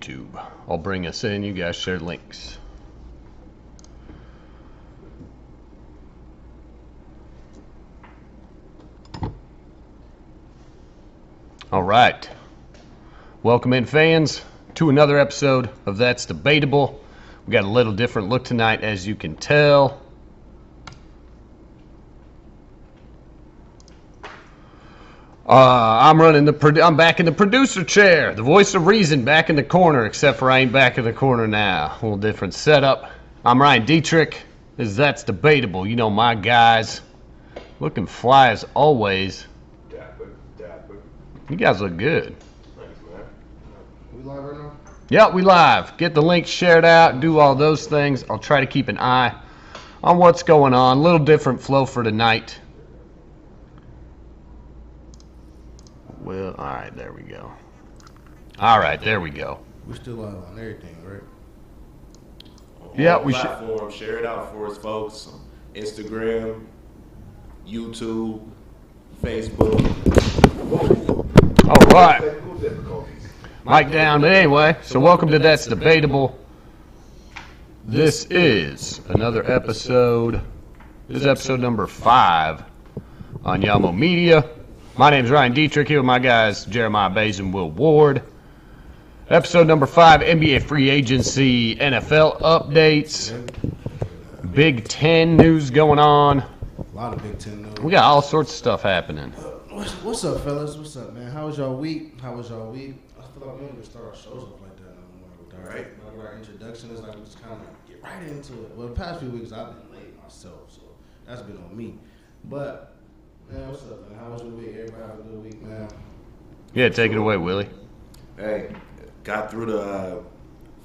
YouTube. I'll bring us in. You guys share links. All right. Welcome in, fans, to another episode of That's Debatable. We got a little different look tonight, as you can tell. I'm back in the producer chair. The voice of reason back in the corner, except for I ain't back in the corner now. A little different setup. I'm Ryan Dietrich. That's Debatable. You know my guys. Looking fly as always. Dapper. You guys look good. Thanks, man. We live right now? Yep, we live. Get the link shared out. Do all those things. I'll try to keep an eye on what's going on. A little different flow for tonight. Well, all right, there we go. All right, there we go. We're still live on everything, right? Yeah, we should. Platform, share it out for us, folks. Instagram, YouTube, Facebook. All right. Mic down, but anyway, so welcome to That's Debatable. This is another episode. This is episode number 5 on Wnba Media. My name's Ryan Dietrich, here with my guys Jeremiah Bays and Will Ward. Episode number 5, NBA free agency, NFL updates, Big Ten news going on. A lot of Big Ten news. We got all sorts of stuff happening. What's up, fellas? What's up, man? How was y'all week? I feel like we don't even start our shows up like that no more. Right? Like our introduction is like we just kind of get right into it. Well, the past few weeks I've been late myself, so that's been on me. But man, what's up, man? How was your week? Everybody have a good week, man. Yeah, take it away, Willie. Hey, got through the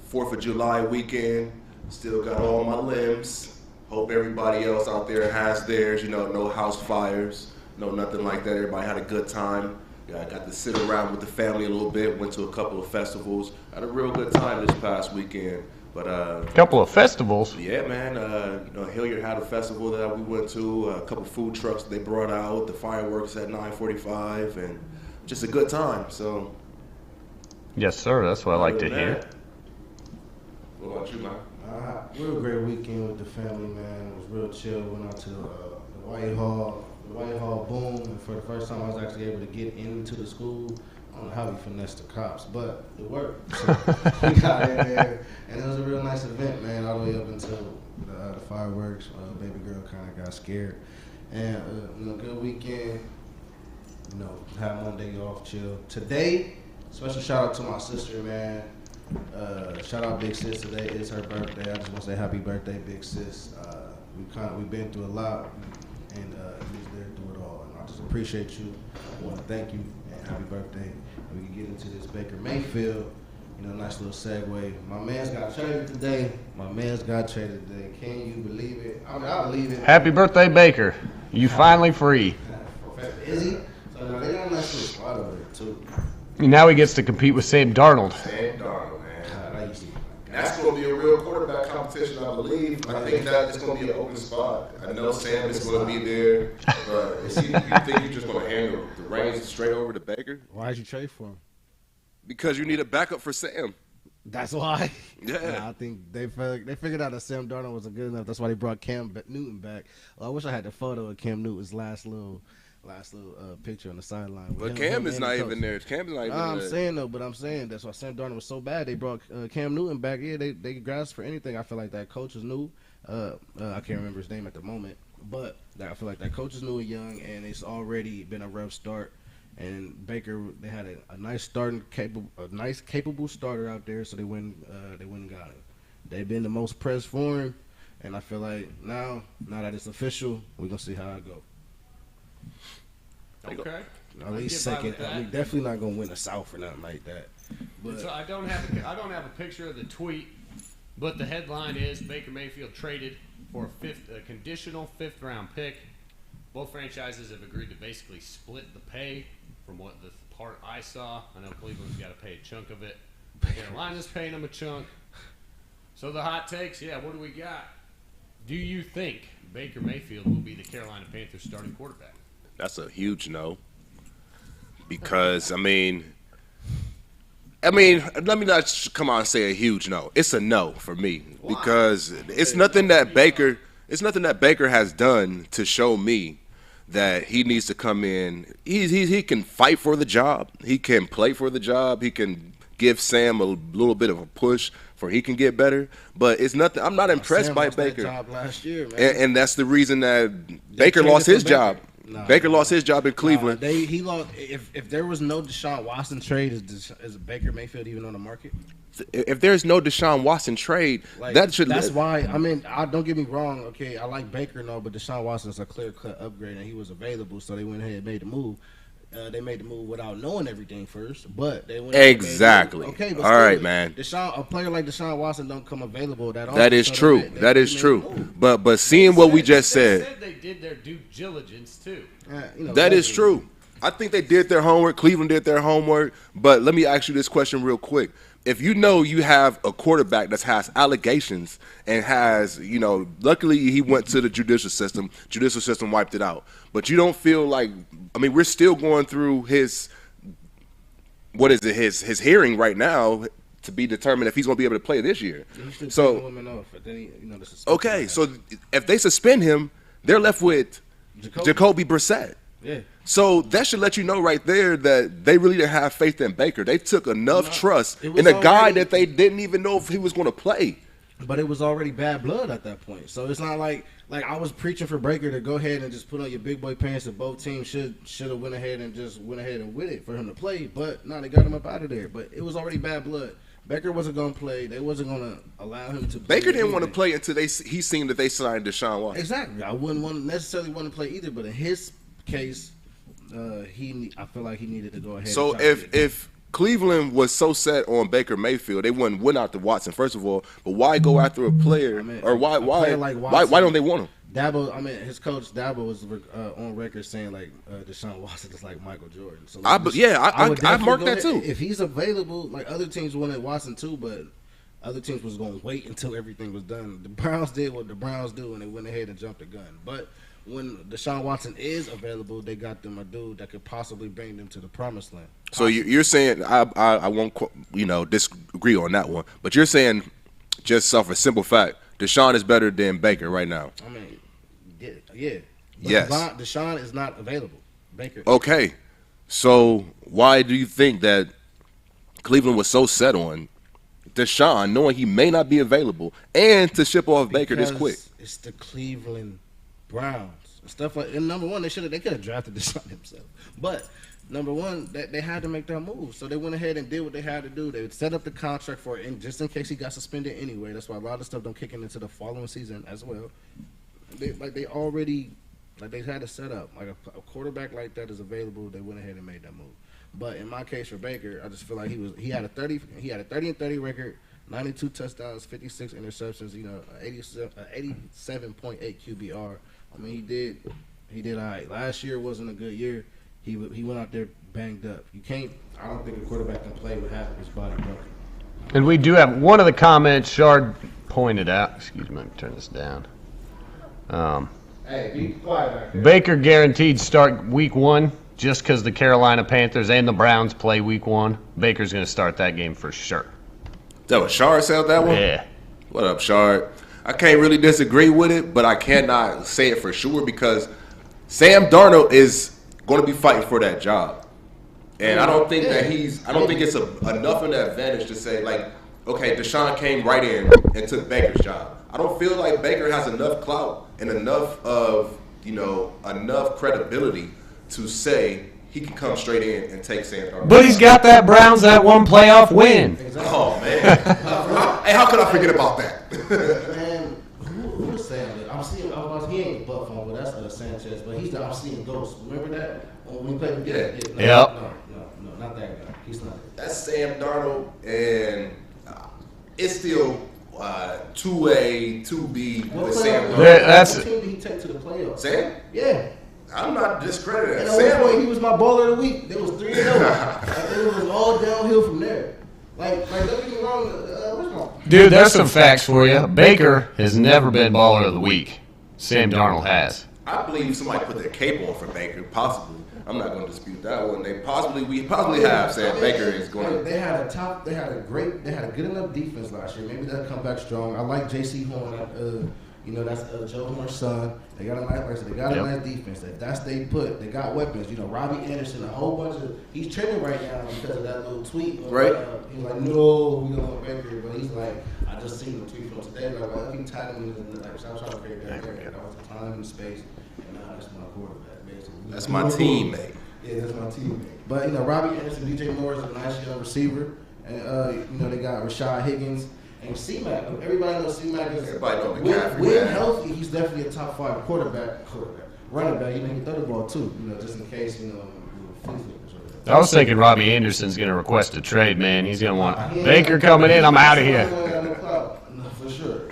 4th of July weekend. Still got all my limbs. Hope everybody else out there has theirs. You know, no house fires, no nothing like that. Everybody had a good time. Yeah, I got to sit around with the family a little bit. Went to a couple of festivals. Had a real good time this past weekend. But Couple of festivals. yeah, man. Hilliard had a festival that we went to. A couple food trucks they brought out. The fireworks at 9:45, and just a good time. So. Yes, sir. That's what I like to hear. What about you, man? Real great weekend with the family, man. It was real chill. Went out to the White Hall. The White Hall boom, and for the first time I was actually able to get into the school. I don't know how we finessed the cops, but it worked. So we got in there, and it was a real nice event, man, all the way up until the fireworks. Baby girl kind of got scared. And, good weekend. Had Monday off, chill. Today, special shout out to my sister, man. Shout out Big Sis. Today is her birthday. I just want to say happy birthday, Big Sis. We've been through a lot, and she's there through it all. And I just appreciate you. I want to thank you, and happy birthday. And we can get into this Baker Mayfield. Nice little segue. My man's got traded today. Can you believe it? I mean, I believe it. Happy birthday, Baker. You finally free. Is he? So now they got a nice little spot over there, too. Now he gets to compete with Sam Darnold. Sam Darnold, man. I used to. That's going to be a real quarterback competition, I believe. I think that it's going to be an open spot. I know Sam is going to be there, but you think you're just going to hand the reins straight over to Baker? Why'd you trade for him? Because you need a backup for Sam. That's why. Yeah. I think they figured out that Sam Darnold wasn't good enough. That's why they brought Cam Newton back. Well, I wish I had the photo of Cam Newton's last little picture on the sideline. But Cam is not even there. Cam's not even there. I'm saying that's why Sam Darnold was so bad. They brought Cam Newton back. Yeah, they grasped for anything. I feel like that coach is new. I can't remember his name at the moment, but I feel like that coach is new and young, and it's already been a rough start. And Baker, they had a nice capable starter out there, so they went and got him. They've been the most pressed for him, and I feel like now that it's official, we're gonna see how it go. Okay. At least second. I mean, definitely not gonna win the South or nothing like that. But So I don't have a picture of the tweet, but the headline is Baker Mayfield traded for a conditional 5th round pick. Both franchises have agreed to basically split the pay. From what the part I saw, I know Cleveland's got to pay a chunk of it. Carolina's paying them a chunk. So the hot takes, what do we got? Do you think Baker Mayfield will be the Carolina Panthers starting quarterback? That's a huge no. Because, I mean, I mean, let me not come out and say a huge no. It's a no for me because it's nothing that Baker has done to show me that he needs to come in. He can fight for the job. He can play for the job. He can give Sam a little bit of a push for he can get better. But it's nothing. I'm not impressed by Baker. That job last year, man. And that's the reason that Baker lost his job. Baker lost his job in Cleveland. He lost. If there was no Deshaun Watson trade, is Baker Mayfield even on the market? If there's no Deshaun Watson trade, that's why. I mean, don't get me wrong. Okay, I like Baker and all, but Deshaun Watson is a clear-cut upgrade, and he was available, so they went ahead and made the move. They made the move without knowing everything first, but they went exactly. Okay, but all right, man. A player like Deshaun Watson don't come available that often. That is true. That is true. But seeing what we just said, they did their due diligence too. That is true. I think they did their homework. Cleveland did their homework. But let me ask you this question real quick. If you know you have a quarterback that has allegations and has, luckily he went to the judicial system. Judicial system wiped it out. But you don't feel like, we're still going through his hearing right now to be determined if he's going to be able to play this year. So, okay, so if they suspend him, they're left with Jacoby Brissett. Yeah. So that should let you know right there that they really didn't have faith in Baker. They took enough trust in a guy that they didn't even know if he was going to play. But it was already bad blood at that point. So it's not like I was preaching for Baker to go ahead and just put on your big boy pants and both teams should have went ahead and with it for him to play. But no, they got him up out of there. But it was already bad blood. Baker wasn't going to play. They wasn't going to allow him to play. Baker didn't want to play until he seen that they signed Deshaun Watson. Exactly. I wouldn't necessarily want to play either. But in his case, I feel like he needed to go ahead. So if Cleveland was so set on Baker Mayfield, they wouldn't win out to Watson first of all. But why go after a player? Or why don't they want him? His coach Dabo was on record saying Deshaun Watson is like Michael Jordan. So I marked that too. If he's available, other teams wanted Watson too, but other teams was going to wait until everything was done. The Browns did what the Browns do, and they went ahead and jumped the gun. But when Deshaun Watson is available, they got them a dude that could possibly bring them to the promised land. So you're saying I won't disagree on that one, but you're saying just off a simple fact, Deshaun is better than Baker right now. Yeah. Yes. Deshaun is not available. Baker. Okay. So why do you think that Cleveland was so set on Deshaun, knowing he may not be available, and to ship off Baker this quick? It's the Cleveland Browns and stuff like. And number one, they could have drafted Deshaun himself, but number one, they had to make that move, so they went ahead and did what they had to do. They would set up the contract for it, just in case he got suspended anyway. That's why a lot of stuff don't kick into the following season as well. They had to set up a quarterback like that is available. They went ahead and made that move. But in my case for Baker, I just feel like he had a 30-30 record, 92 touchdowns, 56 interceptions. 87.8 QBR. He did all right. Last year wasn't a good year. He went out there banged up. I don't think a quarterback can play with half of his body broken. And we do have one of the comments Shard pointed out. Excuse me, let me turn this down. Hey, be quiet back there. Baker guaranteed start week 1 just because the Carolina Panthers and the Browns play week 1. Baker's going to start that game for sure. That was Shard said that one? Yeah. What up, Shard? I can't really disagree with it, but I cannot say it for sure because Sam Darnold is going to be fighting for that job. And I don't think that I don't think it's enough of an advantage to say, okay, Deshaun came right in and took Baker's job. I don't feel like Baker has enough clout and enough credibility to say he can come straight in and take Sam Darnold. But he's got that Browns that one playoff win. Exactly. Oh, man. Hey, how could I forget about that? Man, who was saying that? He ain't butt phone, but that's Sanchez, but I'm seeing ghosts. Remember that? When we played together? Yeah. No, not that guy. He's not. That's Sam Darnold, and it's still 2A, 2B with Sam Darnold. What team did he take to the playoffs? Sam? Yeah. I'm not discrediting And Sam. at one point, he was my baller of the week. There was 3-0. It was all downhill from there. Don't get me wrong. Dude, there's some facts for you. Baker has never been baller of the week. Sam Darnold has. I believe somebody put their cape on for Baker, possibly. I'm not going to dispute that one. We possibly have said Baker is going to. They had a good enough defense last year. Maybe they'll come back strong. I like J.C. Horn. That's Joe Horn's son. They got a nice, nice defense. If that's they got weapons. Robbie Anderson, a whole bunch of. He's trending right now because of that little tweet. Right. He's like, no, we don't want Baker, but he's like, I just seen the tweet from today. Like, well, if he tied him in the I'm trying to create that. That was the time and space, and now that's my quarterback. Basically. That's my teammate. Yeah, that's my teammate. But Robbie Anderson, DJ Moore is a nice young receiver, and they got Rashad Higgins. And C-Mac, everybody knows C-Mac is when healthy, he's definitely a top 5 quarterback, running back. He can throw the ball too, just in case, I was thinking Robbie Anderson's going to request a trade, man. He's going to want Baker coming in. I'm out of here. No, for sure.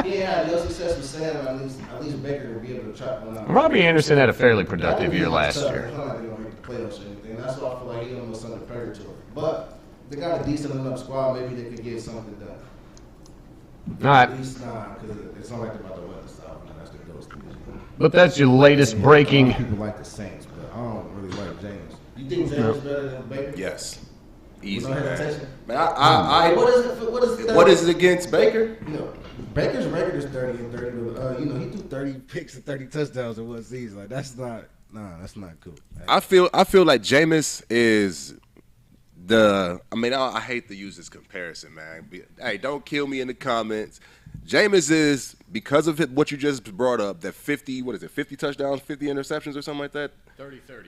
He had no success with Sam. At least Baker will be able to trap one out. Robbie Anderson had a fairly productive year last year. It's not like they're going to make the playoffs or anything. That's why I feel like he's almost under territory. But they got a decent enough squad. Maybe they could get something done. All right. At least not, because it's not like they're about to win the South. That's the ghost division. But that's your latest breaking. People like the Saints, but I don't really like James. You think James is better than Baker? Yes. Easy, no man. hesitation? Man, what is it against Baker? Baker's record is 30-30. He threw 30 picks and 30 touchdowns in one season. Like that's not cool. I feel like Jameis is I hate to use this comparison, man. Hey, don't kill me in the comments. Jameis is, because of what you just brought up, that 50 touchdowns, 50 interceptions or something like that?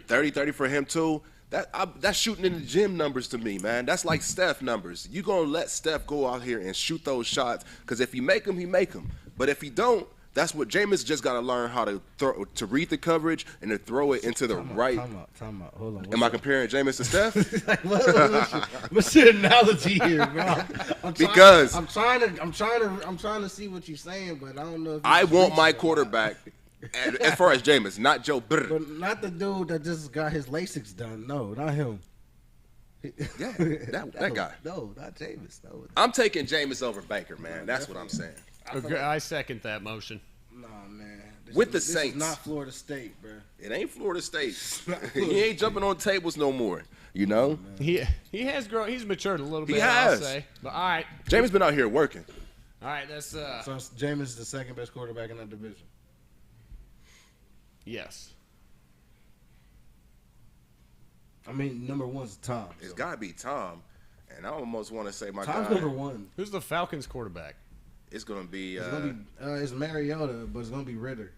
30 for him too. That's shooting in the gym numbers to me, man. That's like Steph numbers. You going to let Steph go out here and shoot those shots, because if he make them, he make them. But if he don't, that's what Jameis just got to learn how to read the coverage and to throw it into the right. Time out. Hold on. Am I comparing Jameis to Steph? What's your analogy here, bro? I'm trying to see what you're saying, but I don't know. I want my quarterback, as far as Jameis, not Joe Burr. But not the dude that just got his LASIK done. No, not him. Yeah, that guy. No, not Jameis. No. I'm taking Jameis over Baker, man. That's what I'm saying. I second that motion. Nah, man. This Saints. Is not Florida State, bro. It ain't Florida State. He ain't jumping on tables no more. He has grown. He's matured a little bit. He has. I'll say. But all right. Jameis been out here working. All right, that's So Jameis is the second best quarterback in that division. Yes. I mean, number one's Tom. It's got to be Tom. And I almost want to say my Tom's guy. number one. Who's the Falcons quarterback? It's going to be. It's Mariota, but it's going to be Ritter.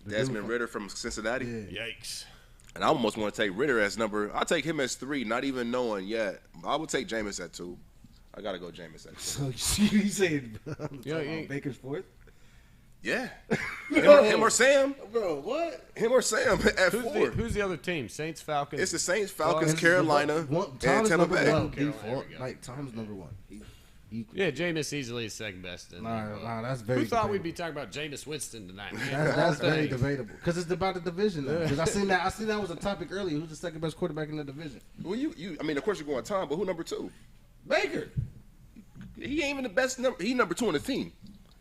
Desmond Ritter from Cincinnati. Yeah. Yikes. And I almost want to take Ritter as number. I'll take him as 3, not even knowing yet. I would take Jameis at 2. I got to go Jameis at 2. So you saying Baker's 4th? Yeah. him or Sam. Bro, what? Him or Sam at 4. Who's the other team? Saints, Falcons? It's the Saints, Falcons, Carolina, and Tampa Bay. Tom's number one. Yeah, Jameis easily is second best. Nah, that's very. Who thought we'd be talking about Jameis Winston tonight? That's very debatable because it's about the division. Because I seen that was a topic earlier. Who's the second best quarterback in the division? Well, I mean, of course you're going Tom, but who number 2? Baker. He ain't even the best number. He number 2 on the team.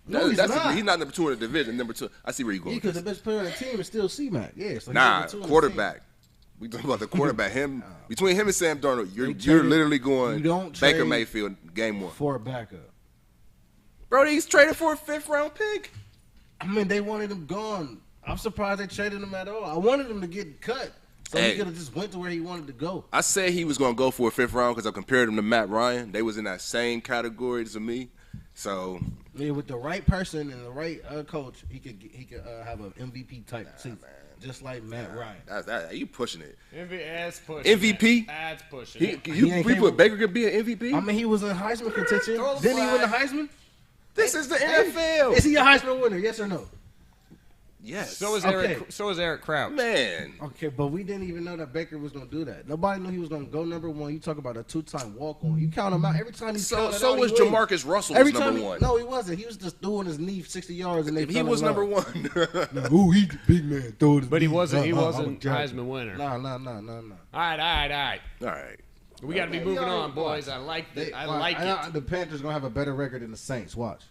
No, he's not. He's not number 2 in the division. Number 2. I see where you're going. Because the best player on the team is still C-Mac. Yeah. So quarterback. We talking about the quarterback. Between him and Sam Darnold, you're literally going Baker Mayfield game 1 for a backup. Bro, he's traded for a 5th round pick. I mean, they wanted him gone. I'm surprised they traded him at all. I wanted him to get cut. So he could have just went to where he wanted to go. I said he was going to go for a 5th round because I compared him to Matt Ryan. They was in that same category to me. So yeah, with the right person and the right coach, he could have an MVP type season, just like Matt Ryan. You pushing it? MVP? That's pushing. We put Baker could be an MVP. I mean, he was in Heisman contention. Didn't he win the Heisman? This is the NFL. Is he a Heisman winner? Yes or no? Yes. So is Eric Crouch. Man. Okay, but we didn't even know that Baker was going to do that. Nobody knew he was going to go number 1. You talk about a 2-time walk-on. You count him out every time he's counted out. So was Jamarcus Russell was number 1. No, he wasn't. He was just throwing his knee 60 yards and he was number 1. He's the big man. But he wasn't Heisman winner. No. All right. We got to be moving on, boys. I like that. The Panthers going to have a better record than the Saints. Watch.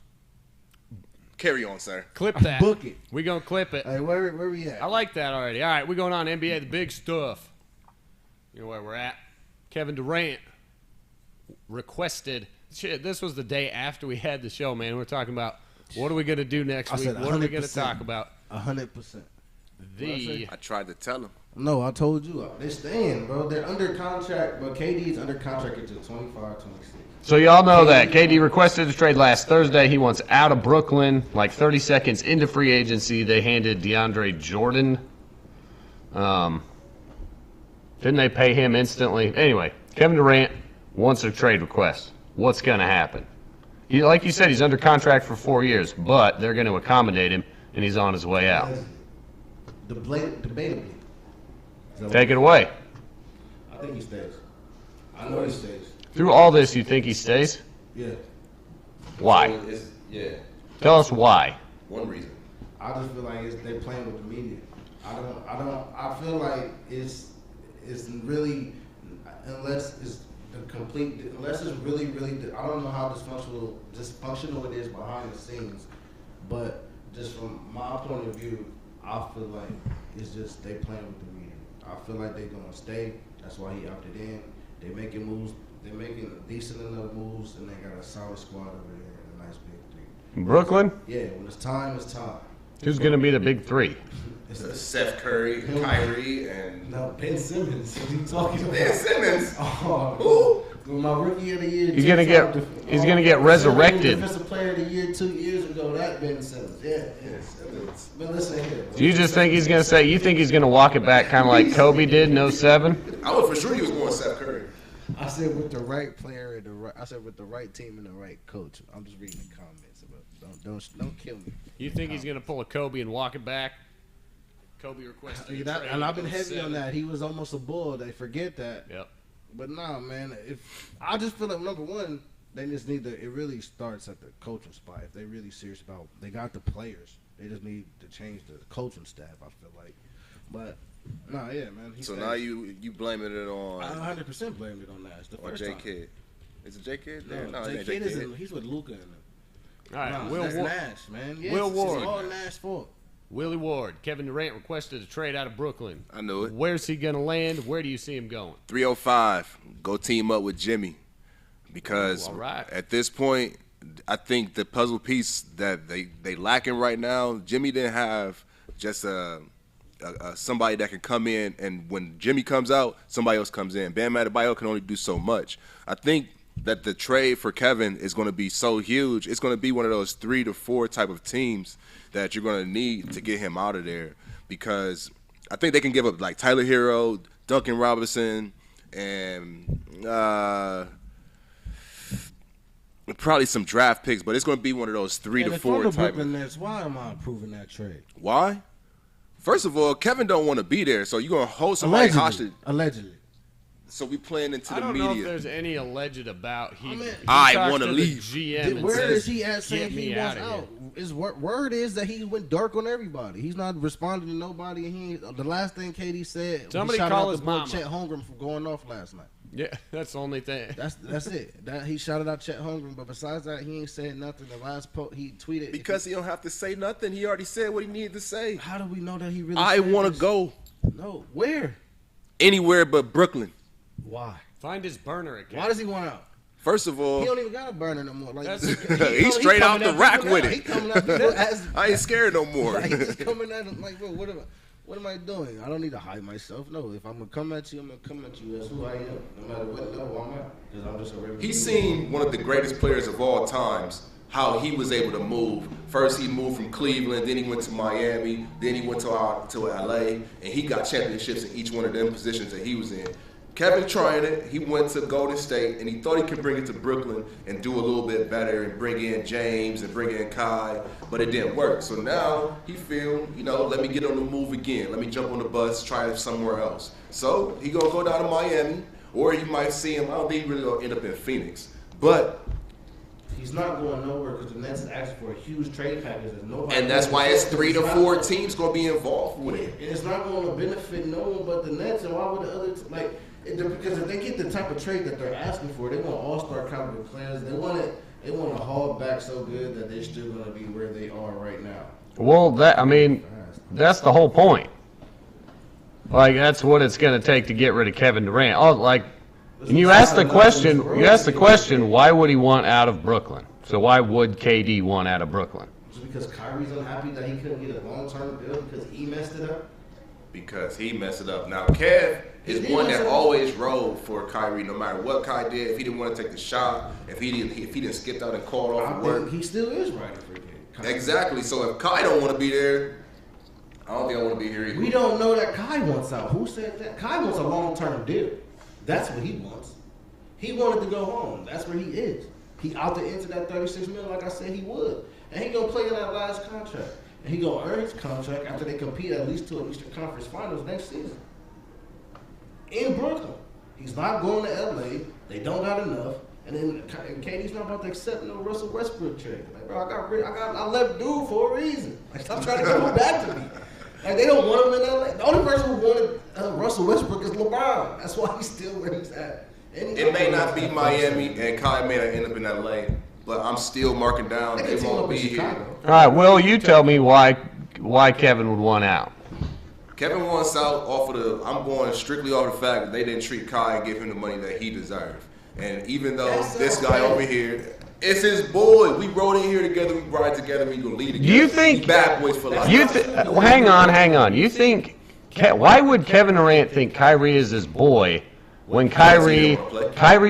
Carry on, sir. Clip that. Book it. We gonna clip it. Hey, where we at? I like that already. All right, we're going on NBA, the big stuff. You know where we're at. Kevin Durant requested. Shit, this was the day after we had the show, man. We're talking about what are we gonna do next week? What are we gonna talk about? 100%. I tried to tell him. No, I told you. They're staying, bro. They're under contract, but KD's under contract until 25, 26. So y'all know that KD requested a trade last Thursday. He wants out of Brooklyn. Like 30 seconds into free agency, they handed DeAndre Jordan. Didn't they pay him instantly? Anyway, Kevin Durant wants a trade request. What's going to happen? Like you said, he's under contract for 4 years, but they're going to accommodate him, and he's on his way out. Debatably. Take it away. I think he stays. I know he stays. Through all this, you think he stays? Yeah. Why? Yeah. Tell us why. One reason. I just feel like they're playing with the media. I feel like it's really, unless it's really, I don't know how dysfunctional it is behind the scenes, but just from my point of view, I feel like it's just they playing with the media. I feel like they're gonna stay. That's why he opted in. They making moves. They're making decent enough moves, and they got a solid squad over there and a nice big three. Brooklyn? Yeah, when it's time, it's time. Who's going to be the big three? It's Seth Curry, Kyrie, and no, Ben Simmons. What are you talking about? Ben Simmons. Oh, who? My rookie of the year. He's gonna get resurrected. Defensive player of the year 2 years ago. That Ben Simmons. Yeah. Simmons. But listen here. Do you just think he's going to say, you think he's going to walk it back kind of like Kobe did in 07? I was for sure he was going Seth Curry. I said with the right player and with the right team and the right coach. I'm just reading the comments. Don't kill me. You think he's going to pull a Kobe and walk it back? Kobe requested a trade And I've been in heavy 07. on that. He was almost a bull. They forget that. Yep. But nah, man. I just feel like number one, they just need to. It really starts at the coaching spot. If they're really serious about, they got the players. They just need to change the coaching staff. I feel like, but nah, yeah, man. So now you blaming it on I 100% blame it on that. It's the first J time. Kid. Is it J Kid? No, it J ain't Kid isn't. He's with Luka in them. All right, Nah, that's Nash, man. Yes, Will Ward. It's all Nash fault. Willie Ward. Kevin Durant requested a trade out of Brooklyn. I knew it. Where's he going to land? Where do you see him going? 305. Go team up with Jimmy. Because Ooh, all right. at this point, I think the puzzle piece that they lacking right now, Jimmy didn't have just somebody that can come in, and when Jimmy comes out, somebody else comes in. Bam Adebayo can only do so much. I think that the trade for Kevin is going to be so huge. It's going to be one of those 3 to 4 type of teams that you're going to need to get him out of there, because I think they can give up like Tyler Hero, Duncan Robinson, and probably some draft picks, but it's going to be one of those 3 to 4 type. Brooklyn Nets, why am I approving that trade? Why? First of all, Kevin don't want to be there, so you're going to hold somebody hostage. Allegedly. So we playing into I the don't media. know if there's any alleged about I want to leave. GM and Where says, is he at saying "Get me he wants outta here." out? His word is that he went dark on everybody. He's not responding to nobody. And he the last thing KD said. Somebody he shouted call out his the boy mama. Chet Holmgren for going off last night. Yeah, that's the only thing. That's it. That he shouted out Chet Holmgren, but besides that, he ain't said nothing. The last post he tweeted Because he don't have to say nothing. He already said what he needed to say. How do we know that he really? I said want to this? go No, where? anywhere but Brooklyn. Why? Find his burner account. Why does he want out? First of all, He don't even got a burner no more. Like That's- He's straight out coming the at rack people with now. it. He coming at people as I ain't scared no more. like, he's just coming at him like, bro, what am I doing? I don't need to hide myself. No, if I'm gonna come at you, I'm gonna come at you. That's who I am, no matter what level I'm at. Because I'm just a regular. He's seen one of the greatest players of all times, how he was able to move. First he moved from Cleveland, then he went to Miami, then he went to LA, and he got championships in each one of them positions that he was in. Kevin trying it, he went to Golden State, and he thought he could bring it to Brooklyn and do a little bit better and bring in James and bring in Kai, but it didn't work. So now he feel, let me get on the move again. Let me jump on the bus, try it somewhere else. So he gonna go down to Miami, or you might see him, I don't think he really gonna end up in Phoenix. But he's not going nowhere because the Nets is asking for a huge trade package. and that's why it's 3 to 4 teams gonna be involved with it. And it's not going to benefit no one but the Nets. And why would the other because if they get the type of trade that they're asking for, they want all-star caliber players. They want it. They want to haul back so good that they're still going to be where they are right now. Well, that's the whole point. Like, that's what it's going to take to get rid of Kevin Durant. Oh, like, and you asked the question, why would he want out of Brooklyn? So why would KD want out of Brooklyn? Just because Kyrie's unhappy that he couldn't get a long-term deal because he messed it up? Because he messed it up. Now, Kev is one that always rode for Kyrie, no matter what Kai did. If he didn't want to take the shot, if he didn't skip out and call off of work, he still is riding for Kyrie. Exactly. So if Kai don't want to be there, I don't think I want to be here either. We don't know that Kai wants out. Who said that? Kai wants a long-term deal. That's what he wants. He wanted to go home. That's where he is. He opted into that $36 million like I said he would, and he gonna play in that last contract. And he gonna earn his contract after they compete at least to an Eastern Conference Finals next season. In Brooklyn. He's not going to LA. They don't got enough. And then KD's not about to accept no Russell Westbrook trade. Like, bro, I left dude for a reason. Like, stop trying to come back to me. Like, they don't want him in LA. The only person who wanted Russell Westbrook is LeBron. That's why he's still where he's at. It may not be Miami, and Kai may not end up in LA, but I'm still marking down. They won't be here. All right, Will, you tell me why Kevin would want out. Kevin wants out off of I'm going strictly off the fact that they didn't treat Kai and give him the money that he deserved. And even though this guy over here, it's his boy. We rode in here together, we ride together, we gonna lead together. Do you think we bad boys for life? Hang on. You think why would Kevin Durant think Kyrie is his boy when Kyrie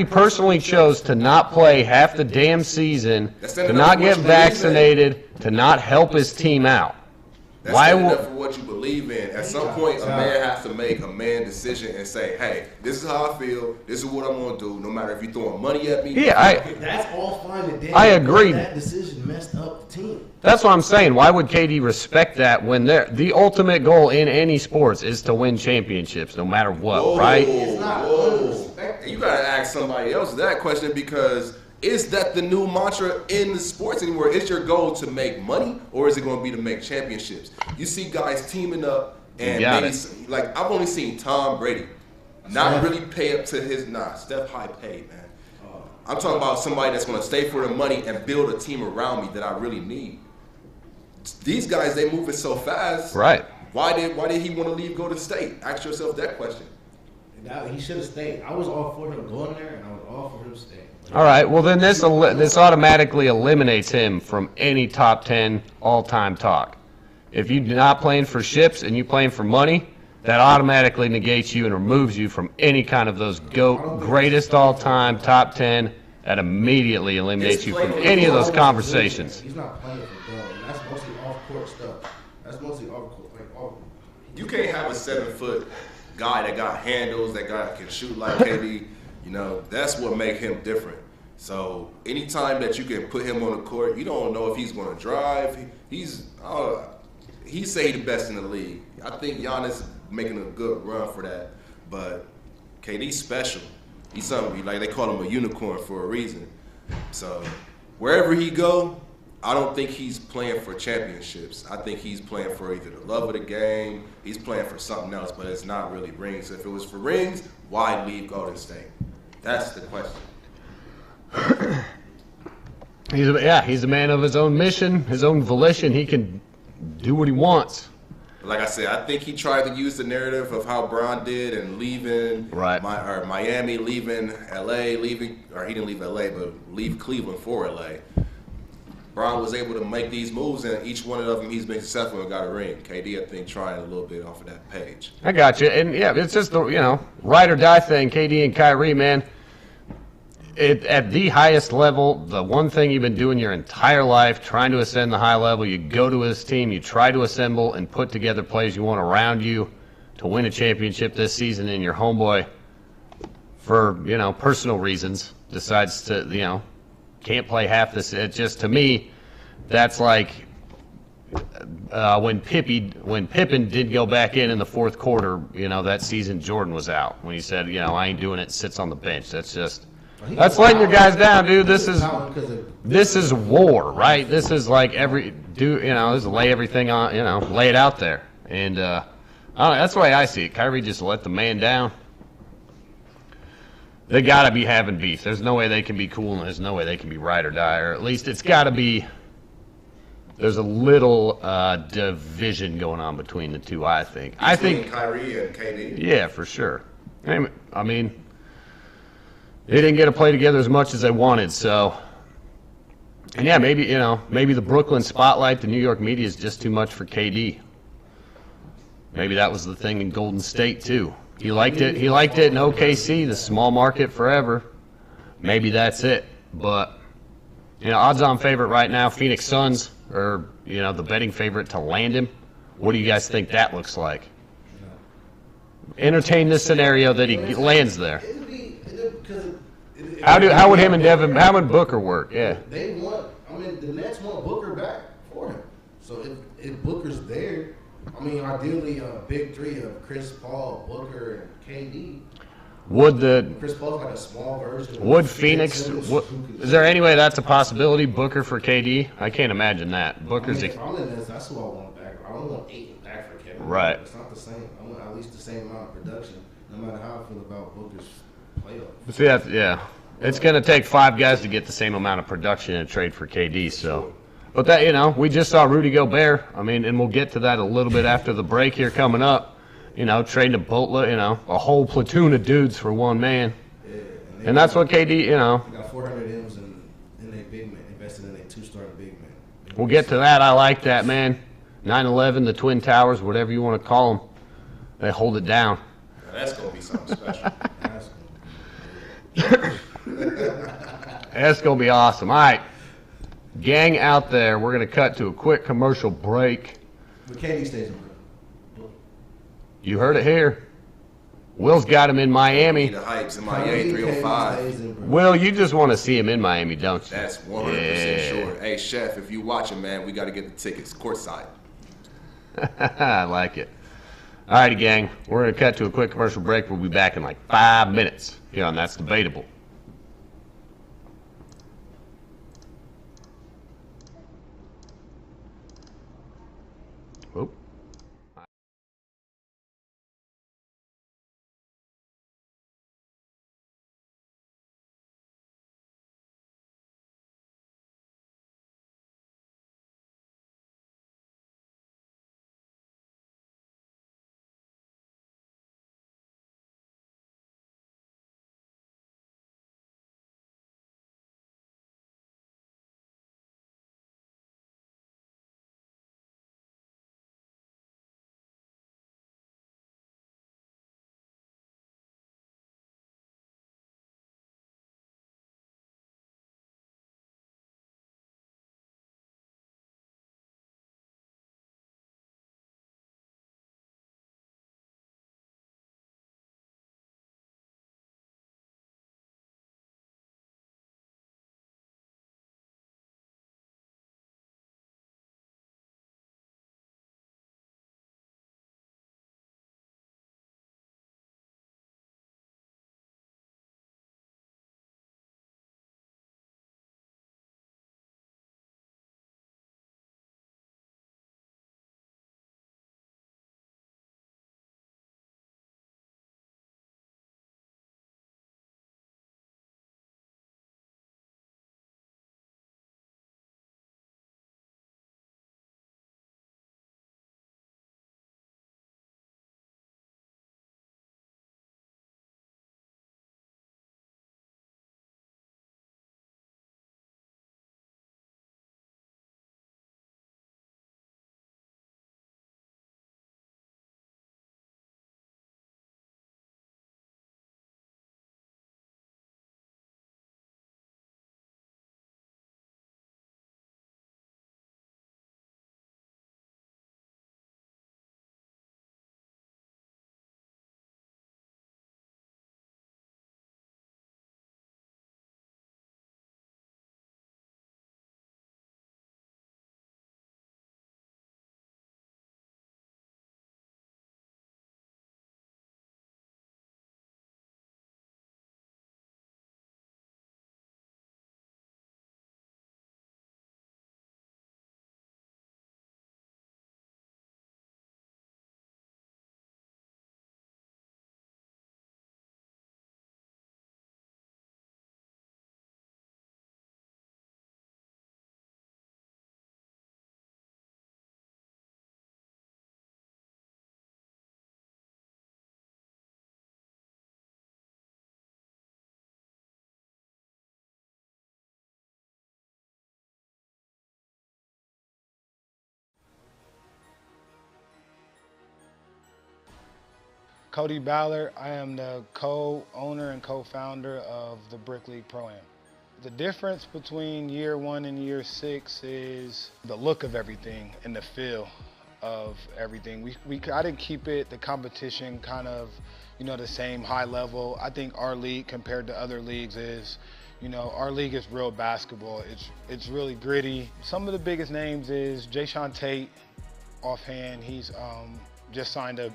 personally chose to not play half the damn season, to not get vaccinated, to not help his team out? That's standing up for what you believe in. At some point, a man has to make a man decision and say, hey, this is how I feel. This is what I'm going to do. No matter if you're throwing money at me. Yeah, that's all fine and dandy. I agree. That decision messed up the team. That's what I'm saying. Why would KD respect that when the ultimate goal in any sports is to win championships, no matter what, right? It's not you got to ask somebody else that question, because is that the new mantra in the sports anymore? Is your goal to make money, or is it going to be to make championships? You see guys teaming up, and maybe like I've only seen Tom Brady not really pay up to his Steph high paid, man. I'm talking about somebody that's going to stay for the money and build a team around me that I really need. These guys, they moving so fast. Right. Why did he want to leave Golden State? Ask yourself that question. He should have stayed. I was all for him going there, and I was all for him staying. All right, well then this automatically eliminates him from any top 10 all-time talk. If you're not playing for ships and you're playing for money, that automatically negates you and removes you from any kind of those greatest all-time top 10. That immediately eliminates you from any of those conversations. He's not playing for gold, and that's mostly off-court stuff. That's mostly off-court. You can't have a 7-foot guy that got handles, that guy that can shoot like KD. You know, that's what makes him different. So anytime that you can put him on the court, you don't know if he's going to drive. He say the best in the league. I think Giannis making a good run for that. But KD's special. He's something, like they call him a unicorn for a reason. So wherever he go, I don't think he's playing for championships. I think he's playing for either the love of the game, he's playing for something else, but it's not really rings. If it was for rings, why leave Golden State? That's the question. He's a man of his own mission, his own volition. He can do what he wants. Like I said, I think he tried to use the narrative of how Bron did and leaving Miami, leaving LA, or he didn't leave LA, but leave Cleveland for LA. Bron was able to make these moves, and each one of them he's been successful and got a ring. KD, I think, trying a little bit off of that page. I got you. And, yeah, it's just the, ride or die thing, KD and Kyrie, man. At the highest level, the one thing you've been doing your entire life, trying to ascend the high level, you go to his team, you try to assemble and put together players you want around you to win a championship this season, and your homeboy, for, personal reasons, decides to, can't play half this. It just, to me, that's like when Pippen did go back in the fourth quarter, that season Jordan was out, when he said, I ain't doing it, sits on the bench. That's letting your guys down, dude. This is war, right? This is like this lay everything on, lay it out there. And I don't know, that's the way I see it. Kyrie just let the man down. they got to be having beef. There's no way they can be cool, and there's no way they can be ride or die, or at least it's got to be. There's a little division going on between the two, I think. Between Kyrie and KD? Yeah, for sure. I mean, they didn't get to play together as much as they wanted, so. And yeah, maybe the Brooklyn spotlight, the New York media is just too much for KD. Maybe that was the thing in Golden State too. He liked it. He liked it in OKC, the small market forever. Maybe that's it. But odds-on favorite right now, Phoenix Suns, or the betting favorite to land him. What do you guys think that looks like? Entertain this scenario that he lands there. How would him and how would Booker work? Yeah. They want. I mean, the Nets want Booker back for him. So if Booker's there, I mean, ideally a big three of Chris Paul, Booker, and KD. Chris Paul's like a small version. Would Phoenix? Is there any way that's a possibility? Booker for KD? I can't imagine that. Booker's. If I'm the Nets, that's who I want back. I don't want Ayton back for Kevin. Right. It's not the same. I want at least the same amount of production, no matter how I feel about Booker's playoff. See, yeah. It's going to take 5 guys to get the same amount of production in a trade for KD. So, but that we just saw Rudy Gobert. I mean, and we'll get to that a little bit after the break here coming up. Trading a boatload, a whole platoon of dudes for one man. Yeah, and that's what KD, They got 400 M's in their big man, invested in their 2-starting big man. We'll get to that. I like that, man. 9/11, the Twin Towers, whatever you want to call them, they hold it down. Now that's gonna be something special. That's going to be awesome. All right, gang out there, we're going to cut to a quick commercial break. But KD stays in Brooklyn. You heard it here. Will's got him in Miami. The hype's in Miami 305. Will, you just want to see him in Miami, don't you? That's 100% sure. Hey, Chef, if you watching, man, we got to get the tickets courtside. I like it. All righty, gang. We're going to cut to a quick commercial break. We'll be back in like 5 minutes here on That's Debatable. Whoop. Cody Ballard. I am the co-owner and co-founder of the Brick League Pro-Am. The difference between year 1 and year 6 is the look of everything and the feel of everything. We try to keep the competition kind of, the same high level. I think our league compared to other leagues is, our league is real basketball. It's really gritty. Some of the biggest names is Jayshawn Tate, offhand. He's just signed a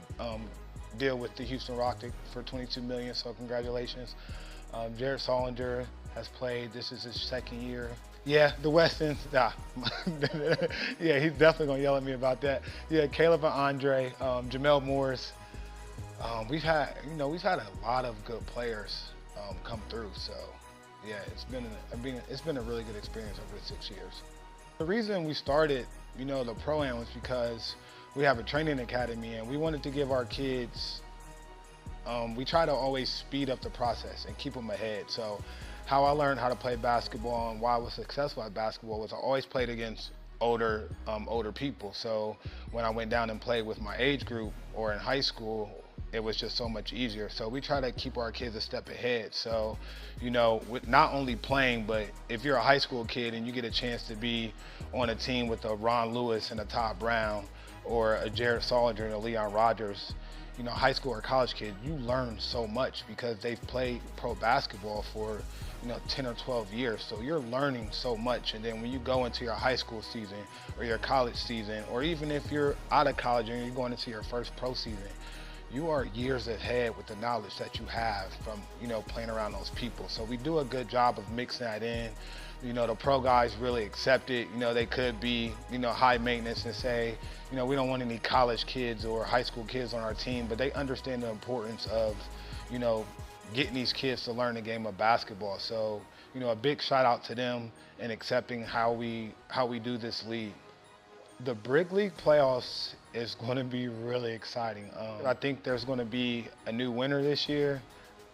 deal with the Houston Rockets for $22 million, so congratulations. Jared Solinger has played. This is his 2nd year. Yeah, the Westons. Yeah, he's definitely gonna yell at me about that. Yeah, Caleb and Andre, Jamel Morris. We've had a lot of good players come through. So, yeah, it's been a really good experience over the 6 years. The reason we started, the Pro-Am was because we have a training academy and we wanted to give our kids. We try to always speed up the process and keep them ahead. So how I learned how to play basketball and why I was successful at basketball was I always played against older people. So when I went down and played with my age group or in high school, it was just so much easier. So we try to keep our kids a step ahead. So, with not only playing, but if you're a high school kid and you get a chance to be on a team with a Ron Lewis and a Todd Brown or a Jared Solinger and a Leon Rogers, high school or college kids, you learn so much because they've played pro basketball for 10 or 12 years. So you're learning so much. And then when you go into your high school season or your college season, or even if you're out of college and you're going into your first pro season, you are years ahead with the knowledge that you have from, playing around those people. So we do a good job of mixing that in. The pro guys really accept it. They could be, high maintenance and say, we don't want any college kids or high school kids on our team, but they understand the importance of, getting these kids to learn the game of basketball. So, a big shout out to them and accepting how we do this league. The Brick League playoffs is going to be really exciting. I think there's going to be a new winner this year.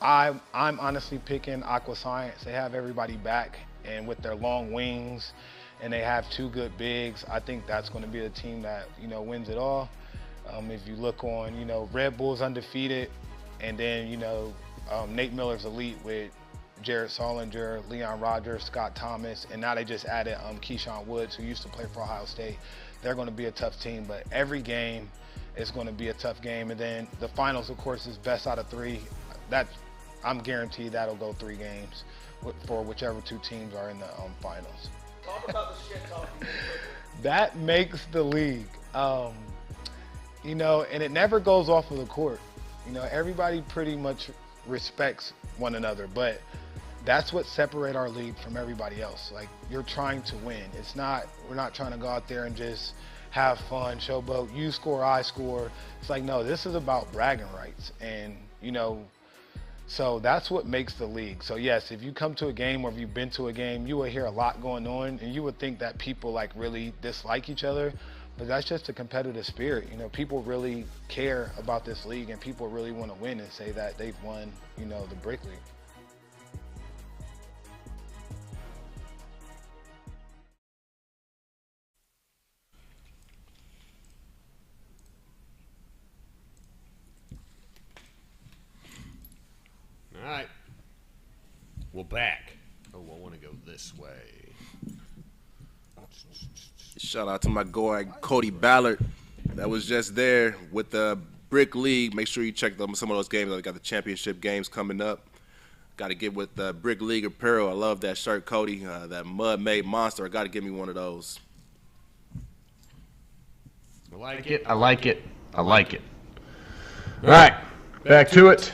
I'm honestly picking Aqua Science. They have everybody back, and with their long wings, and they have 2 good bigs, I think that's going to be the team that, wins it all. If you look on, Red Bull's undefeated, and then, Nate Miller's elite with Jared Solinger, Leon Rogers, Scott Thomas, and now they just added Keyshawn Woods, who used to play for Ohio State. They're going to be a tough team, but every game is going to be a tough game. And then the finals, of course, is best out of 3. I'm guaranteed that'll go 3 games for whichever 2 teams are in the finals. Talk about the shit talking. That makes the league. And it never goes off of the court. Everybody pretty much respects one another, but that's what separates our league from everybody else. Like, you're trying to win. We're not trying to go out there and just have fun, showboat, you score, I score. It's like, no, this is about bragging rights. And, so that's what makes the league. So yes, if you come to a game or if you've been to a game, you will hear a lot going on and you would think that people really dislike each other, but that's just a competitive spirit. People really care about this league and people really want to win and say that they've won, the Brick League. All right. We're back. Oh, I want to go this way. Shout out to my guy, Cody Ballard. That was just there with the Brick League. Make sure you check some of those games. They got the championship games coming up. Got to get with the Brick League apparel. I love that shirt, Cody. That mud-made monster. I got to give me one of those. I like it. I like it. I like it. All right. Back to it.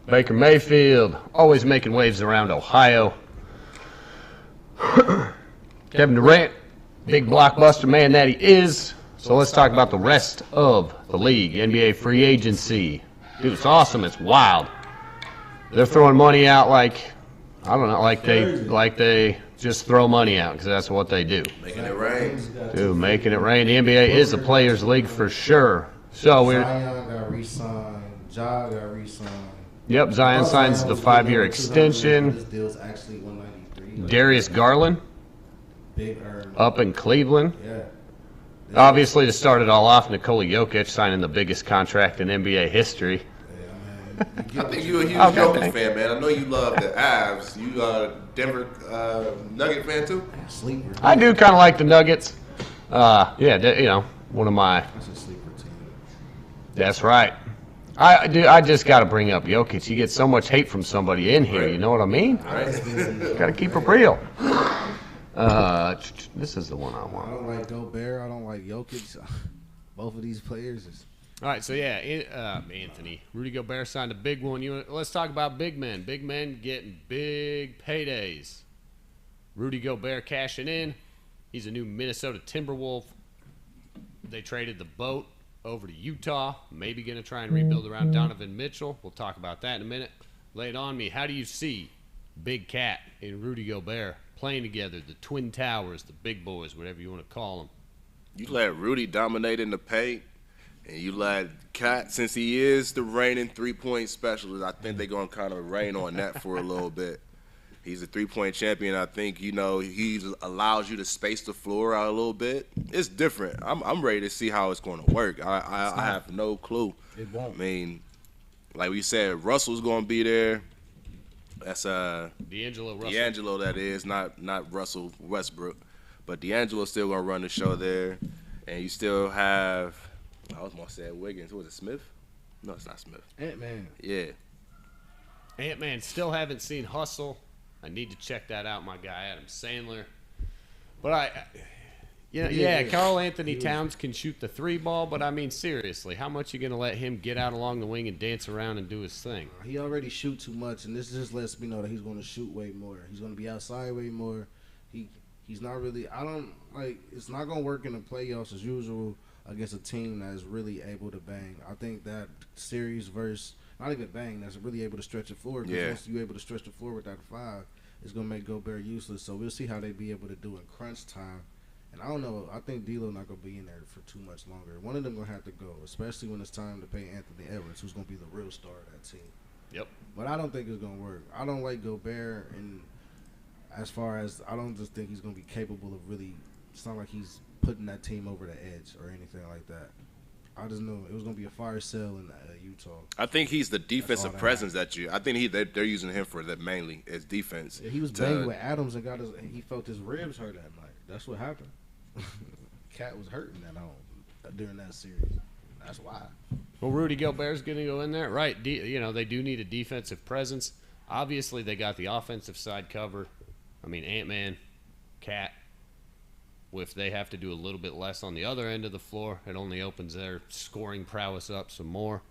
Baker Mayfield, always making waves around Ohio. Kevin Durant, big blockbuster man that he is. So let's talk about the rest of the league. NBA free agency. Dude, it's awesome. It's wild. They're throwing money out like they just throw money out because that's what they do. Making it rain. Dude, making it rain. The NBA is a players' league for sure. So Zion got re-signed. Ja got re-signed. Yep, Zion signs the 5-year extension. This deal's actually 193. Darius Garland Big earn. up in Cleveland. Yeah. Obviously, to start it all off, Nikola Jokic signing the biggest contract in NBA history. I think you're a huge Okay. Jokic fan, man. I know you love the Avs. You a Denver Nugget fan too? Sleeper. I do kind of like the Nuggets. One of my. That's a sleeper team. That's right. I just got to bring up Jokic. You get so much hate from somebody in here. You know what I mean? Got to keep it real. This is the one I I want. don't like Gobert. I don't like Jokic. Both of these players is. All right, so Anthony, Rudy Gobert signed a big one. Let's talk about big men. Big men getting big paydays. Rudy Gobert cashing in. He's a new Minnesota Timberwolf. They traded the boat over to Utah. Maybe going to try and rebuild around Donovan Mitchell. We'll talk about that in a minute. Lay it on me. How do you see Big Cat and Rudy Gobert playing together? The Twin Towers, the big boys, whatever you want to call them. You let Rudy dominate in the paint, and you let Cat, since he is the reigning three-point specialist, I think they're going to kind of reign on that for a little bit. He's a three-point champion. I think, he allows you to space the floor out a little bit. It's different. I'm ready to see how it's going to work. I have no clue. It won't. I mean, like we said, Russell's going to be there. That's D'Angelo Russell. D'Angelo, that is, not Russell Westbrook. But D'Angelo's still going to run the show there. And you still have, I was going to say Wiggins. Was it Smith? No, it's not Smith. Ant-Man. Yeah. Ant-Man, still haven't seen Hustle. I need to check that out, my guy, Adam Sandler. But Karl Anthony Towns can shoot the three ball, but I mean, seriously, how much you going to let him get out along the wing and dance around and do his thing? He already shoot too much, and this just lets me know that he's going to shoot way more. He's going to be outside way more. He's not really – it's not going to work in the playoffs as usual against a team that is really able to bang. I think that series versus – not even bang, that's really able to stretch the floor. Because once you're able to stretch the floor with that 5, it's going to make Gobert useless. So we'll see how they be able to do in crunch time. And I don't know. I think D'Lo not going to be in there for too much longer. One of them going to have to go, especially when it's time to pay Anthony Edwards, who's going to be the real star of that team. Yep. But I don't think it's going to work. I don't like Gobert, and as far as I don't just think he's going to be capable of really – it's not like he's putting that team over the edge or anything like that. I just know it was going to be a fire sale in Utah. I think he's the defensive presence that you. I think they're using him for that mainly as defense. Yeah, he was banging with Adams and he felt his ribs hurt that night. That's what happened. Cat was hurting that home during that series. That's why. Well, Rudy Gobert's going to go in there, right? They do need a defensive presence. Obviously, they got the offensive side covered. I mean, Ant-Man, Cat. If they have to do a little bit less on the other end of the floor, it only opens their scoring prowess up some more.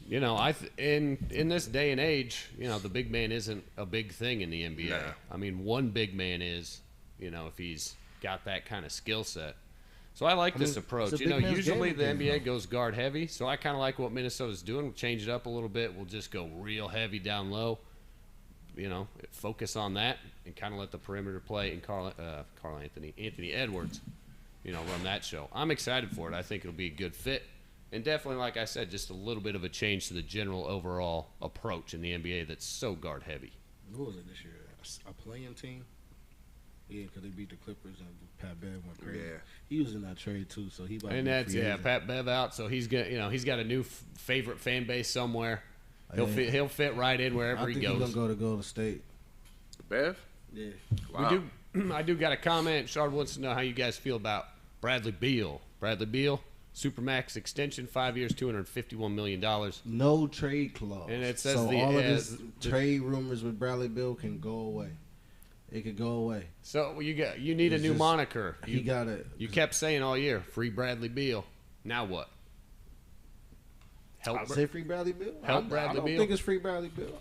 Yeah. In this day and age, the big man isn't a big thing in the NBA. Nah. I mean, one big man is, if he's got that kind of skill set. So I like this approach. Usually the NBA goes guard heavy, so I kind of like what Minnesota's doing. We'll change it up a little bit. We'll just go real heavy down low. Focus on that and kind of let the perimeter play and Anthony Edwards, run that show. I'm excited for it. I think it'll be a good fit. And definitely, like I said, just a little bit of a change to the general overall approach in the NBA that's so guard heavy. What was it this year? A playing team? Yeah, because they beat the Clippers and Pat Bev went crazy. Yeah. He was in that trade too, so he. Pat Bev out, so he's got he's got a new favorite fan base somewhere. He'll fit right in wherever he goes. I think he's gonna go to Golden State. Bev? Yeah. Wow. I do got a comment. Shard wants to know how you guys feel about Bradley Beal. Bradley Beal, Supermax extension, 5 years, $251 million. No trade clause. And it says so all of this trade rumors with Bradley Beal can go away. It could go away. So you need a new moniker. He got it. You kept saying all year, free Bradley Beal. Now what? I'll say free Bradley Beal. Bradley Beal. I don't think it's free Bradley Beal.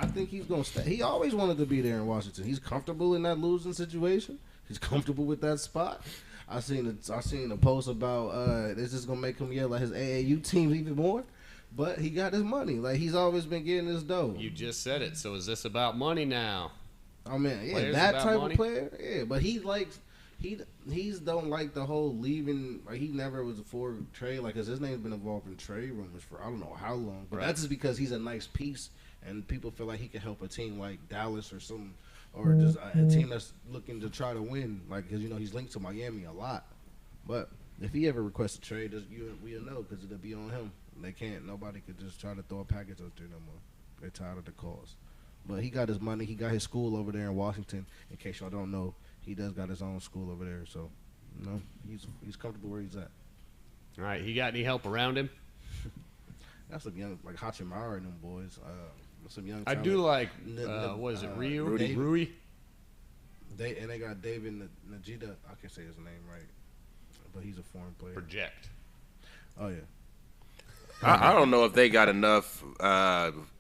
I think he's going to stay. He always wanted to be there in Washington. He's comfortable in that losing situation. He's comfortable with that spot. I seen a post about this is going to make him yell at his AAU teams even more. But he got his money. Like, he's always been getting his dough. You just said it. So is this about money now? I mean, yeah, Players that type money? of player. Yeah, but he likes. He's don't like the whole leaving. Like, he never was for trade. Like, cause his name's been involved in trade rumors for I don't know how long. But that's just because he's a nice piece, and people feel like he can help a team like Dallas or something, or just a team that's looking to try to win. Like, cause he's linked to Miami a lot. But if he ever requests a trade, we'll know because it'll be on him. They can't. Nobody could just try to throw a package out there no more. They're tired of the calls. But he got his money. He got his school over there in Washington. In case y'all don't know, he does got his own school over there. So, he's comfortable where he's at. All right, he got any help around him? That's some young, like Hachimura and them boys. Some young. I talent. do like, what is it, Rui? They got David Najida. I can't say his name right, but he's a foreign player. Project. Oh yeah. I don't know if they got enough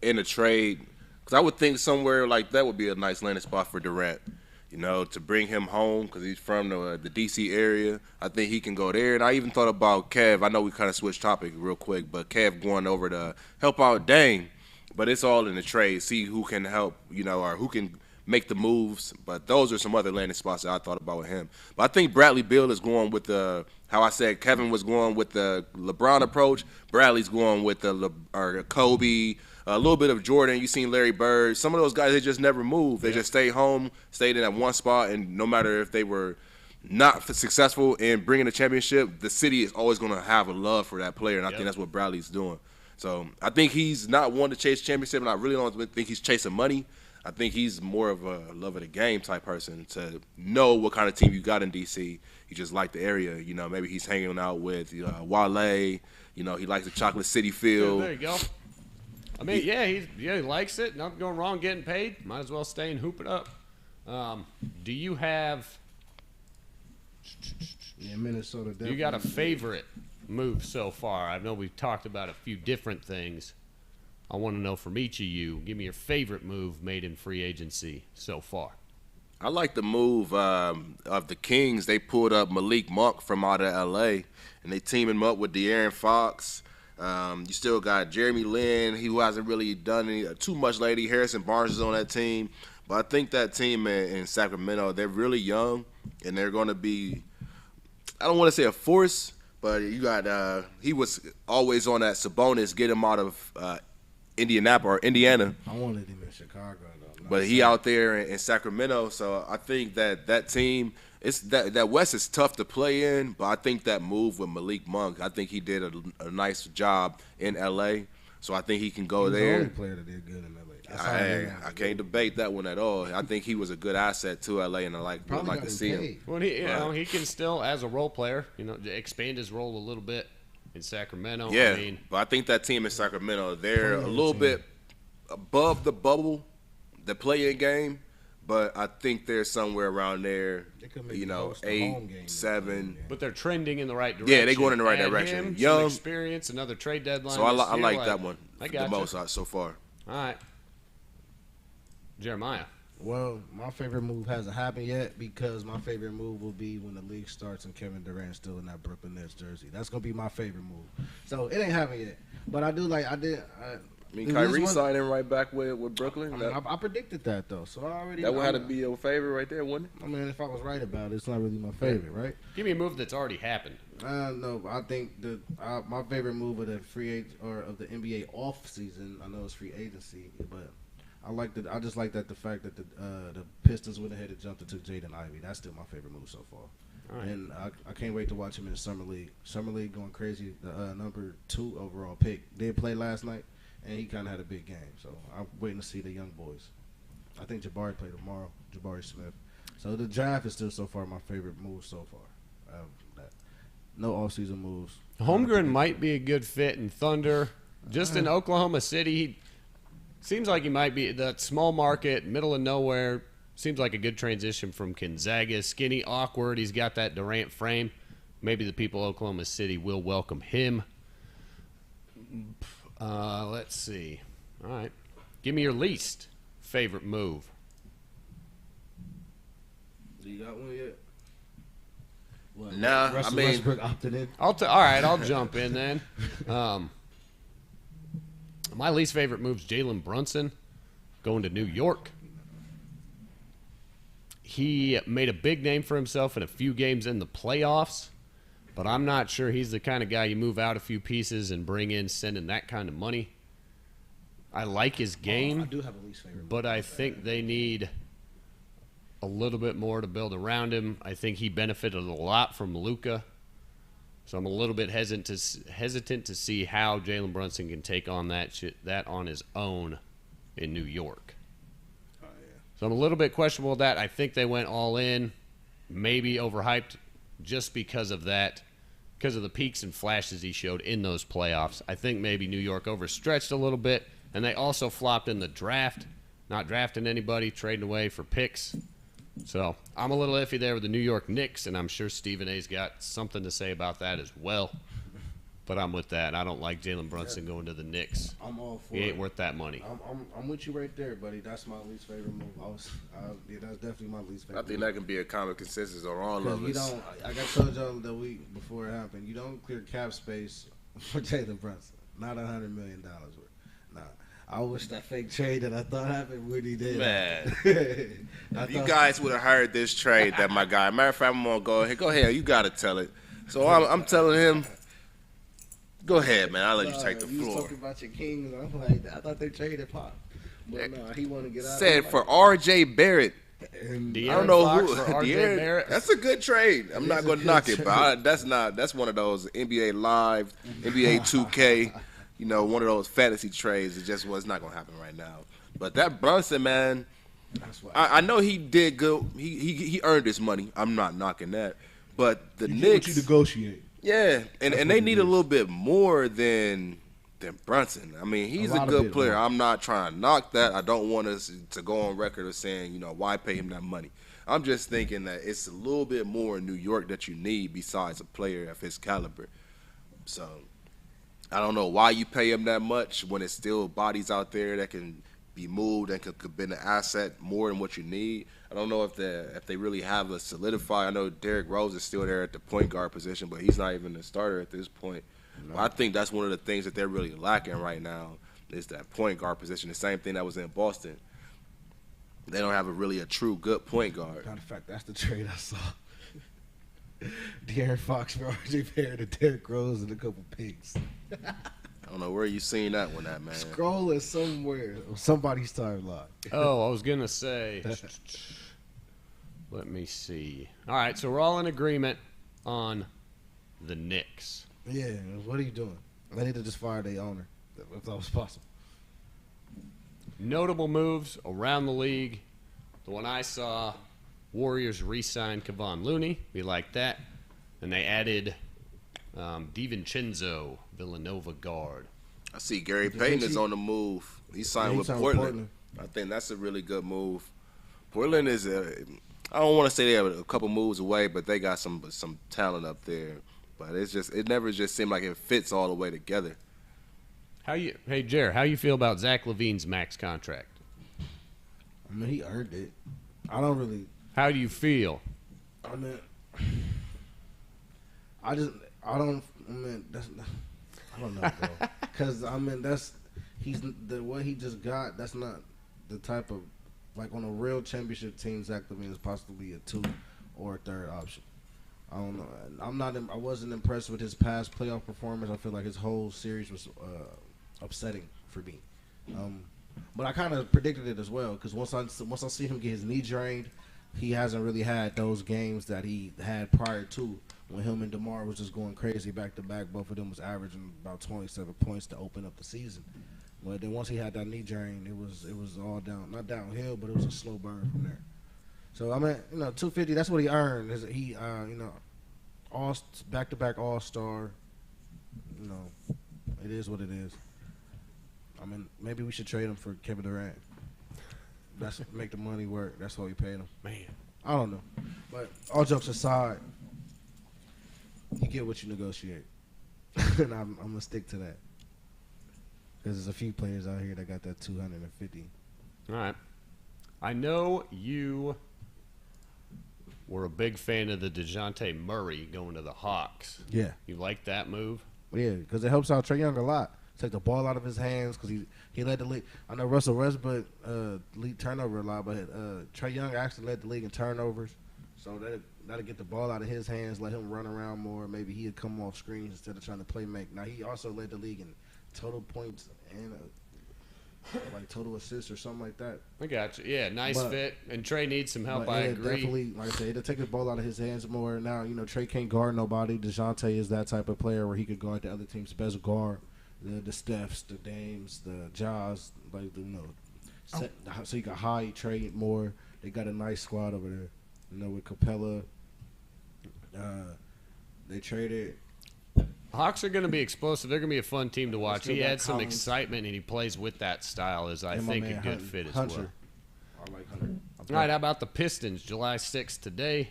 in a trade, because I would think somewhere like that would be a nice landing spot for Durant. To bring him home because he's from the D.C. area. I think he can go there. And I even thought about Kev. I know we kind of switched topic real quick, but Kev going over to help out Dame. But it's all in the trade. See who can help, or who can make the moves. But those are some other landing spots that I thought about with him. But I think Bradley Beal is going with how I said Kevin was going with the LeBron approach. Bradley's going with the Kobe. A little bit of Jordan. You seen Larry Bird. Some of those guys, they just never moved. They just stayed home, stayed in that one spot, and no matter if they were not successful in bringing a championship, the city is always going to have a love for that player, and I think that's what Bradley's doing. So I think he's not one to chase championship, and I really don't think he's chasing money. I think he's more of a love of the game type person to know what kind of team you got in D.C. He just like the area. Maybe he's hanging out with Wale. He likes the Chocolate City feel. Yeah, there you go. I mean, he likes it. Nothing going wrong getting paid. Might as well stay and hoop it up. Do you have Minnesota? You got a favorite move so far? I know we've talked about a few different things. I want to know from each of you. Give me your favorite move made in free agency so far. I like the move of the Kings. They pulled up Malik Monk from out of L.A., and they teamed him up with De'Aaron Fox. You still got Jeremy Lin, who hasn't really done too much lately. Harrison Barnes is on that team. But I think that team in Sacramento, they're really young, and they're going to be, I don't want to say a force, but you got he was always on that Sabonis, get him out of Indiana. I wanted him in Chicago, though. But he out there in Sacramento, so I think that team, that West is tough to play in, but I think that move with Malik Monk, I think he did a nice job in L.A., so I think he can go there. He's the only player that did good in L.A. I can't debate that one at all. I think he was a good asset to L.A., and I would like to see him. Well, he can still, as a role player, expand his role a little bit in Sacramento. Yeah, but I think that team in Sacramento, they're a little bit above the bubble, the play-in game, but I think they're somewhere around there, 8, 7. But they're trending in the right direction. Yeah, they're going in the right direction. Young experience, another trade deadline. So I like that one the most so far. All right. Jeremiah. Well, my favorite move hasn't happened yet because my favorite move will be when the league starts and Kevin Durant's still in that Brooklyn Nets jersey. That's going to be my favorite move. So it ain't happened yet. But I do like, Kyrie signing right back with Brooklyn. I predicted that, though. So I already. That would have to be your favorite right there, wouldn't it? I mean, if I was right about it, it's not really my favorite, right? Give me a move that's already happened. No, I think my favorite move of the of the NBA off season. I know it's free agency, but I just like that the fact that the Pistons went ahead and jumped and took Jaden Ivey. That's still my favorite move so far. Right. And I can't wait to watch him in the Summer League. Summer League going crazy. The number 2 overall pick did play last night, and he kind of had a big game. So I'm waiting to see the young boys. I think Jabari play tomorrow, Jabari Smith. So the draft is still so far my favorite move so far. No off-season moves. Holmgren might be a good fit in Thunder. Just in Oklahoma City, he seems like he might be that small market, middle of nowhere. Seems like a good transition from Gonzaga. Skinny, awkward. He's got that Durant frame. Maybe the people of Oklahoma City will welcome him. Let's see. All right. Give me your least favorite move. Do you got one yet? What? Nah, Westbrook opted in. All right, I'll jump in then. My least favorite move's Jalen Brunson going to New York. He made a big name for himself in a few games in the playoffs, but I'm not sure he's the kind of guy you move out a few pieces and bring in sending that kind of money. I like his game, I do have a least favorite, but I think they need a little bit more to build around him. I think he benefited a lot from Luka So I'm a little bit hesitant to see how Jalen Brunson can take on that on his own in New York. Oh, yeah. So I'm a little bit questionable with that. I think they went all in, maybe overhyped just because of that, because of the peaks and flashes he showed in those playoffs. I think maybe New York overstretched a little bit, and they also flopped in the draft, not drafting anybody, trading away for picks. So I'm a little iffy there with the New York Knicks, and I'm sure Stephen A's got something to say about that as well. But I'm with that. I don't like Jalen Brunson going to the Knicks. I'm all for He ain't it. worth that money. I'm with you right there, buddy. That's my least favorite move. Yeah, that's definitely my least favorite. I think that can be a common consensus on all Because of you us. don't, like I told y'all the week before it happened, you don't clear cap space for Jalen Brunson. Not $100 million worth. Nah. I wish that fake trade that I thought happened really did. Man. I If you thought- guys would have heard this trade that my guy, matter of fact, I'm going to go ahead. Go ahead. You got to tell it. So I'm telling him, go ahead, man. I'll let you take the You was floor. talking about your Kings, and I'm like, I thought they traded Pop. But no, he want to get out. Said for R.J. Barrett. And I De'Aaron don't know Fox who. for R.J. De'Aaron- Barrett. That's a good trade. I'm not a going to good knock it, trade. but that's one of those NBA Live, NBA 2K, one of those fantasy trades. It just was not going to happen right now. But that Brunson, man, that's why I know he did good. He earned his money. I'm not knocking that. But the you get what Knicks, you negotiate. yeah, and what they it need a is. little bit more than Brunson. I mean, he's a lot of good bit player. more. I'm not trying to knock that. I don't want us to go on record of saying, why pay him that money. I'm just thinking that it's a little bit more in New York that you need besides a player of his caliber. So I don't know why you pay him that much when it's still bodies out there that can be moved and could be an asset more than what you need. I don't know if they really have a solidify. I know Derrick Rose is still there at the point guard position, but he's not even the starter at this point. No. I think that's one of the things that they're really lacking right now is that point guard position. The same thing that was in Boston. They don't have a true good point guard. Matter of fact, that's the trade I saw. De'Aaron Fox for R.J. Barrett and Derrick Rose and a couple picks. I don't know where you seen that one at, man. Scrolling somewhere on somebody's timeline. Oh, I was going to say. Let me see. All right, so we're all in agreement on the Knicks. Yeah, what are you doing? They need to just fire their owner, if that was possible. Notable moves around the league. The one I saw, Warriors re-signed Kevon Looney. We like that. And they added DiVincenzo, Villanova guard. I see Gary Payton is on the move. He signed with Portland. I think that's a really good move. Portland is I don't want to say they have a couple moves away, but they got some talent up there. But it never just seemed like it fits all the way together. Hey Jared, how you feel about Zach LaVine's max contract? I mean, he earned it. I don't really. How do you feel? I mean, I don't know, bro. Because what he just got. That's not the type of on a real championship team. Zach LaVine is possibly a 2 or a 3rd option. I don't know. I wasn't impressed with his past playoff performance. I feel like his whole series was upsetting for me. But I kind of predicted it as well because once I see him get his knee drained, he hasn't really had those games that he had prior to when him and DeMar was just going crazy back to back. Both of them was averaging about 27 points to open up the season. But then once he had that knee drain, it was all not downhill, but it was a slow burn from there. So I mean, 250. That's what he earned. He all back-to-back All-Star. It is what it is. I mean, maybe we should trade him for Kevin Durant. That's make the money work. That's why we paid him. Man, I don't know, but all jokes aside, you get what you negotiate, and I'm gonna stick to that because there's a few players out here that got that 250. all right. I know you were a big fan of the DeJounte Murray going to the Hawks. Yeah, You like that move? yeah, because it helps out Trae Young a lot. Take the ball out of his hands because he led the league. I know Russell Westbrook lead turnover a lot, but Trae Young actually led the league in turnovers. So that'll get the ball out of his hands, let him run around more. Maybe he'd come off screens instead of trying to play make. Now he also led the league in total points and like total assists or something like that. I got you. Yeah, nice But- fit. And Trey needs some help. But I yeah, agree. definitely, like I said, it'll take the ball out of his hands more. Now, Trey can't guard nobody. DeJounte is that type of player where he could guard the other team's best guard. The Stephs, the Dames, the Jaws, so you got High, Trey more. They got a nice squad over there. With Capella. They traded. Hawks are going to be explosive. They're going to be a fun team to watch. still He got had some Collins. excitement, and he plays with that style is, I and my think, man a good Hunter. fit as Hunter. well. I like Hunter. All right, how about the Pistons? July 6th today.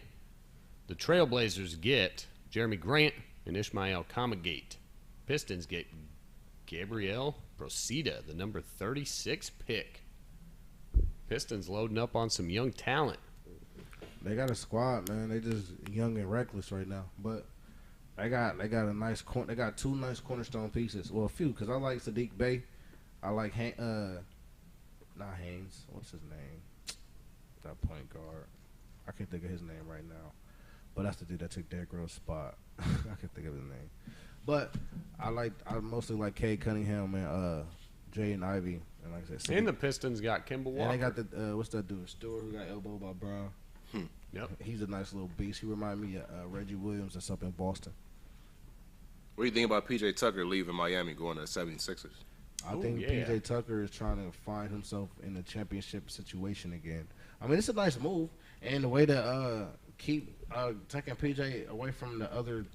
The Trailblazers get Jeremy Grant and Ishmael Kamagate. Pistons get Gabriel Procida, the number 36 pick. Pistons loading up on some young talent. They got a squad, man. They just young and reckless right now. But they got a nice they got two nice cornerstone pieces. Well, a few, because I like Sadiq Bey. I like not Haynes. What's his name? That point guard. I can't think of his name right now. But that's the dude that took Derrick Rose's spot. I can't think of his name. But I mostly like Cade Cunningham and Jay and Ivy. And like I said, And the Pistons got Kemba Walker. and they got the what's that dude? Stewart, who got elbowed by Brown. Yep. He's a nice little beast. He remind me of Reggie Williams that's up in Boston. What do you think about P.J. Tucker leaving Miami, going to the 76ers? I Ooh, think yeah. P.J. Tucker is trying to find himself in a championship situation again. I mean, it's a nice move, and the way to keep taking P.J. away from the other,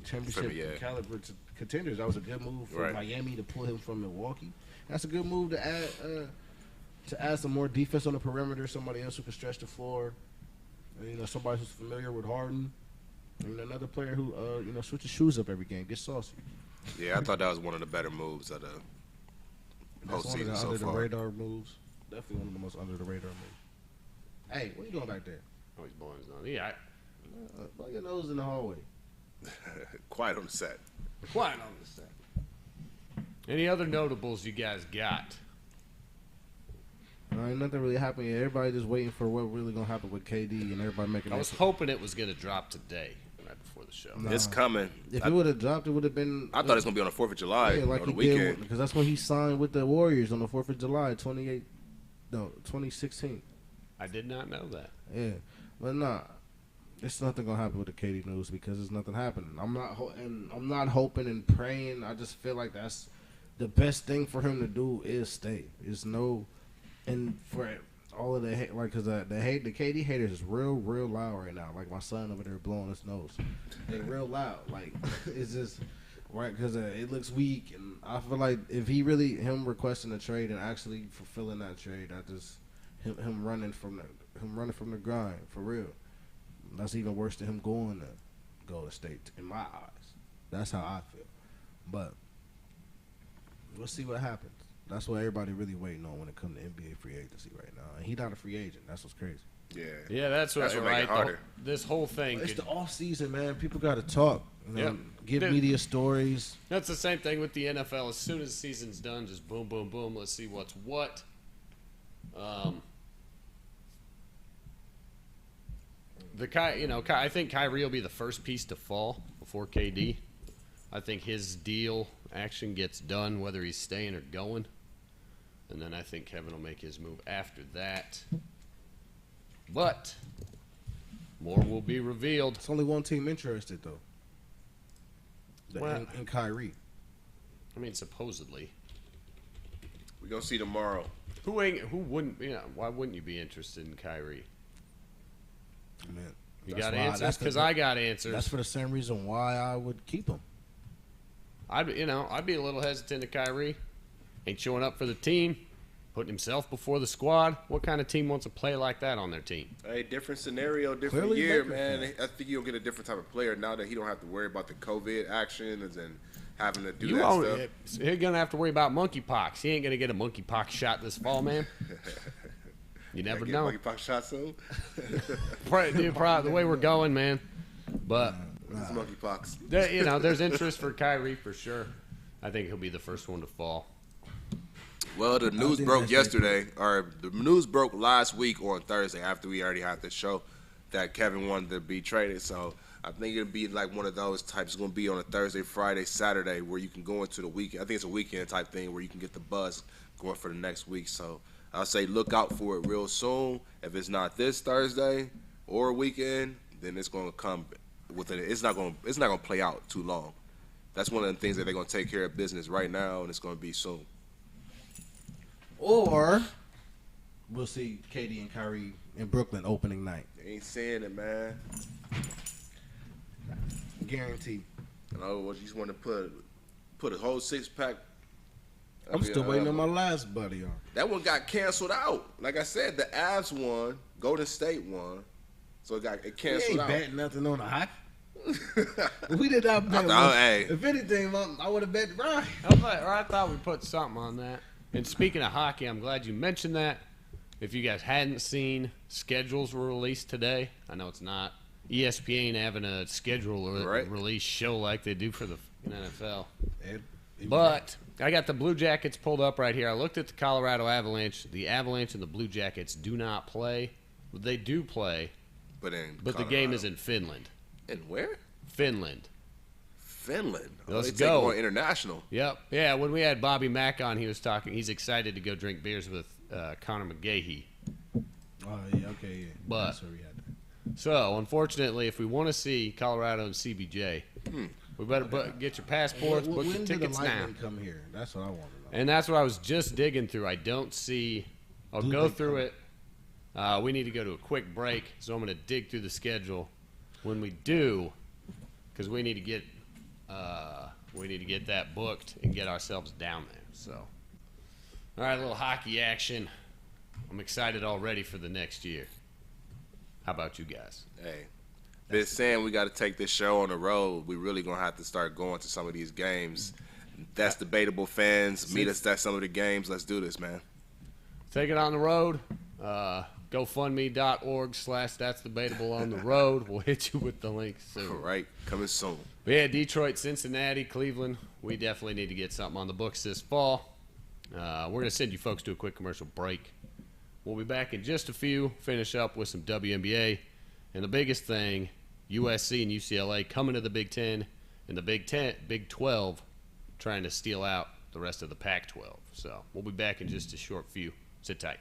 championship Yeah. caliber contenders, that was a good move for Right. Miami to pull him from Milwaukee. That's a good move to add some more defense on the perimeter, somebody else who can stretch the floor. Somebody who's familiar with Harden. And another player who, switches shoes up every game, gets saucy. Yeah, I thought that was one of the better moves of the That's one of the postseason so under the far. radar moves. Definitely one of the most under the radar moves. Hey, what are you doing back there? Oh, he's blowing his nose. Yeah, Blow your nose in the hallway. Quiet on the set. quiet on the set. Any other notables you guys got? Ain't nothing really happening yet. Everybody just waiting for what really gonna happen with KD and everybody making. I was hoping it was going to drop today, right before the show. Nah. It's coming. If it would have dropped, it would have been. I thought it was going to be on the 4th of July, yeah, like on the he weekend. did because that's when he signed with the Warriors on the 4th of July, 2016. I did not know that. Yeah, but nah, it's nothing gonna happen with the KD news because there's nothing happening. I'm not hoping and praying. I just feel like that's the best thing for him to do is stay. And for all of the hate, like, cause the KD haters is real loud right now. Like my son over there blowing his nose, they real loud. Like it's just right because it looks weak, and I feel like if him requesting a trade and actually fulfilling that trade, him running from the grind for real. That's even worse than him going to Golden State in my eyes. That's how I feel. But we'll see what happens. That's what everybody really waiting on when it comes to NBA free agency right now. And he's not a free agent. That's what's crazy. Yeah. Yeah, that's what make right. it harder. This whole thing. It's could- the off season, man. People got to talk. Yep. Give Dude. media stories. That's the same thing with the NFL. As soon as the season's done, just boom, boom, boom. Let's see what's what. I think Kyrie will be the first piece to fall before KD. I think his deal action gets done whether he's staying or going, and then I think Kevin will make his move after that. But more will be revealed. It's only one team interested, though. Well- In Kyrie. I mean, supposedly. We're going to see tomorrow. Who wouldn't? Why wouldn't you be interested in Kyrie? Man, You that's got why- answers? that's the- Because I got answers. That's for the same reason why I would keep him. I'd be a little hesitant to Kyrie. Ain't showing up for the team, putting himself before the squad. What kind of team wants a play like that on their team? Hey, different scenario, different Clearly year, Lakers man. I think you'll get a different type of player now that he don't have to worry about the COVID actions and having to do that stuff. You're gonna have to worry about monkeypox. He ain't gonna get a monkeypox shot this fall, man. You never Get know. monkeypox shot soon. The way we're going, man. But It's monkeypox. there's interest for Kyrie for sure. I think he'll be the first one to fall. Well, the news think broke that's yesterday, or the news broke last week on Thursday after we already had the show that Kevin wanted to be traded. So I think it'll be like one of those types. It's going to be on a Thursday, Friday, Saturday where you can go into the weekend. I think it's a weekend type thing where you can get the buzz going for the next week. So I'll say look out for it real soon. If it's not this Thursday or weekend, then it's going to come within. It's not going to play out too long. That's one of the things that they're going to take care of business right now, and it's going to be soon. Or we'll see KD and Kyrie in Brooklyn opening night. They ain't saying it, man. Guaranteed. You know, you just want to put a whole 6-pack. I'm still waiting on my last buddy on. That one got canceled out. Like I said, the Avs won, Golden State won, so it canceled out. We ain't betting nothing on the hockey. We did not bet. Hey. If anything, I would have bet right. I thought we put something on that. And speaking of hockey, I'm glad you mentioned that. If you guys hadn't seen, schedules were released today. I know it's not. ESPN having a schedule release show like they do for the NFL. But I got the Blue Jackets pulled up right here. I looked at the Colorado Avalanche. The Avalanche and the Blue Jackets do not play. They do play, but the game is in Finland. In where? Finland. Let's go. More international. Yep. Yeah, when we had Bobby Mack on, he was talking. He's excited to go drink beers with Connor McGahey. Oh, yeah, okay, yeah. But, that's where we had that. So, unfortunately, if we want to see Colorado and CBJ, we better get your passports, book your tickets now. When come here? That's what I want to know. And that's what I was just digging through. I don't see. I'll go through it. We need to go to a quick break, so I'm going to dig through the schedule. When we do, because we need to get that booked and get ourselves down there. So, all right, a little hockey action. I'm excited already for the next year. How about you guys? Hey, been saying we got to take this show on the road. We really gonna have to start going to some of these games. That's Debaytable fans. Meet us at some of the games. Let's do this, man. Take it on the road. GoFundMe.org/That's Debaytable on the road. We'll hit you with the link soon. All right, coming soon. But yeah, Detroit, Cincinnati, Cleveland. We definitely need to get something on the books this fall. We're going to send you folks to a quick commercial break. We'll be back in just a few, finish up with some WNBA. And the biggest thing, USC and UCLA coming to the Big Ten, and the Big 12 trying to steal out the rest of the Pac-12. So we'll be back in just a short few. Sit tight.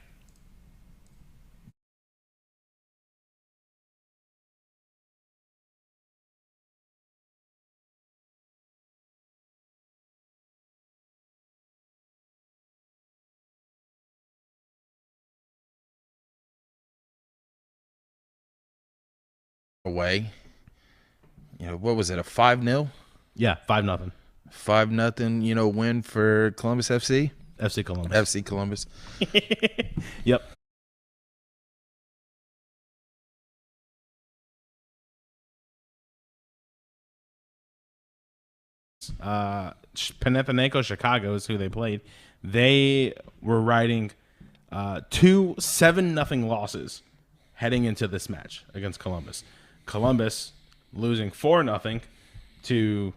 Away. What was it? A 5-0? Yeah, 5-0. 5-0, win for Columbus FC? FC Columbus. FC Columbus. Yep. Panathinaikos Chicago is who they played. They were riding 2 7-0 losses heading into this match against Columbus. Columbus losing 4-0 to,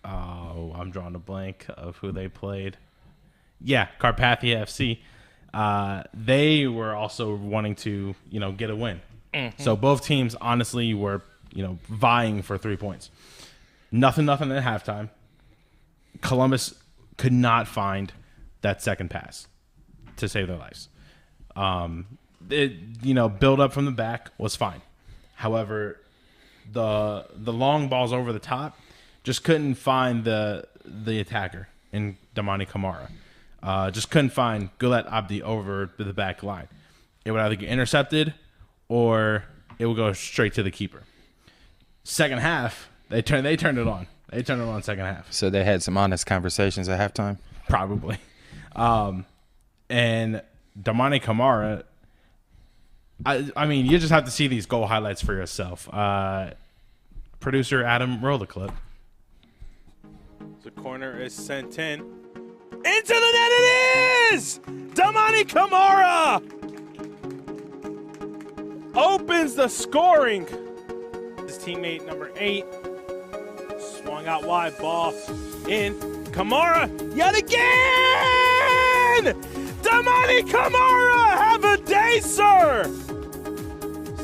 I'm drawing a blank of who they played. Yeah, Carpathia FC. They were also wanting to, get a win. Mm-hmm. So both teams honestly were, vying for 3 points. Nothing at halftime. Columbus could not find that second pass to save their lives. Build up from the back was fine. However, the long balls over the top just couldn't find the attacker in Damani Kamara. Just couldn't find Gulet Abdi over the back line. It would either get intercepted or it would go straight to the keeper. Second half, they turned it on. They turned it on second half. So they had some honest conversations at halftime? Probably. And Damani Kamara, I mean, you just have to see these goal highlights for yourself. Producer Adam, roll the clip. The corner is sent in. Into the net it is! Damani Kamara opens the scoring. His teammate number 8 swung out wide, ball in. Kamara yet again! Damani Kamara, have a day, sir!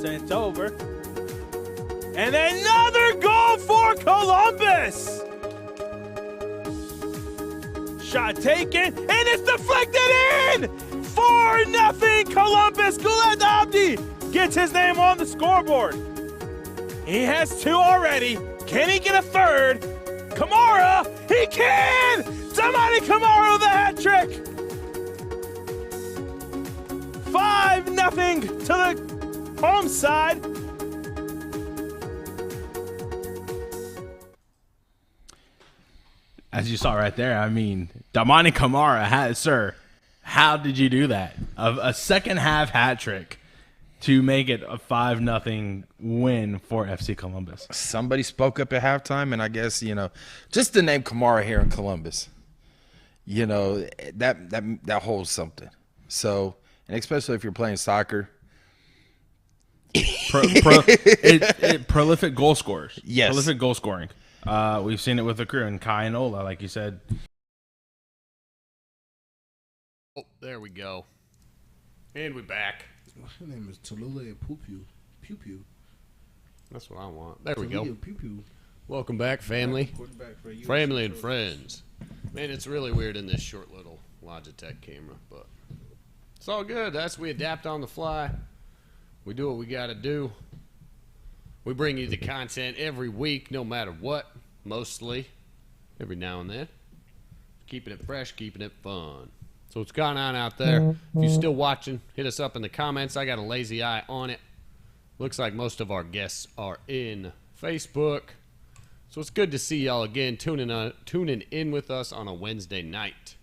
Sent over. And another goal for Columbus! shot taken, and it's deflected in! 4-0 Columbus. Gulen Abdi gets his name on the scoreboard. He has 2 already. Can he get a third? Kamara, he can! Damani Kamara with a hat trick. 5-0 to the home side. As you saw right there, I mean, Damani Kamara, sir, how did you do that? A second half hat trick to make it a 5-0 win for FC Columbus. Somebody spoke up at halftime, and I guess, just the name Kamara here in Columbus, that holds something. So, and especially if you're playing soccer. Prolific goal scorers. Yes. Prolific goal scoring. We've seen it with the crew and Kai and Ola, like you said. Oh, there we go. And we back. Her name is Tallulah Pupu. Pew Pew. That's what I want. There we go. Pew Pew. Welcome back, family. Quarterback for US Family and Trojans. friends. Man, it's really weird in this short little Logitech camera, but it's all good. We adapt on the fly. We do what we got to do. We bring you the content every week, no matter what, mostly. Every now and then. Keeping it fresh, keeping it fun. So what's going on out there? If you're still watching, hit us up in the comments. I got a lazy eye on it. Looks like most of our guests are in Facebook. So it's good to see y'all again tuning in with us on a Wednesday night.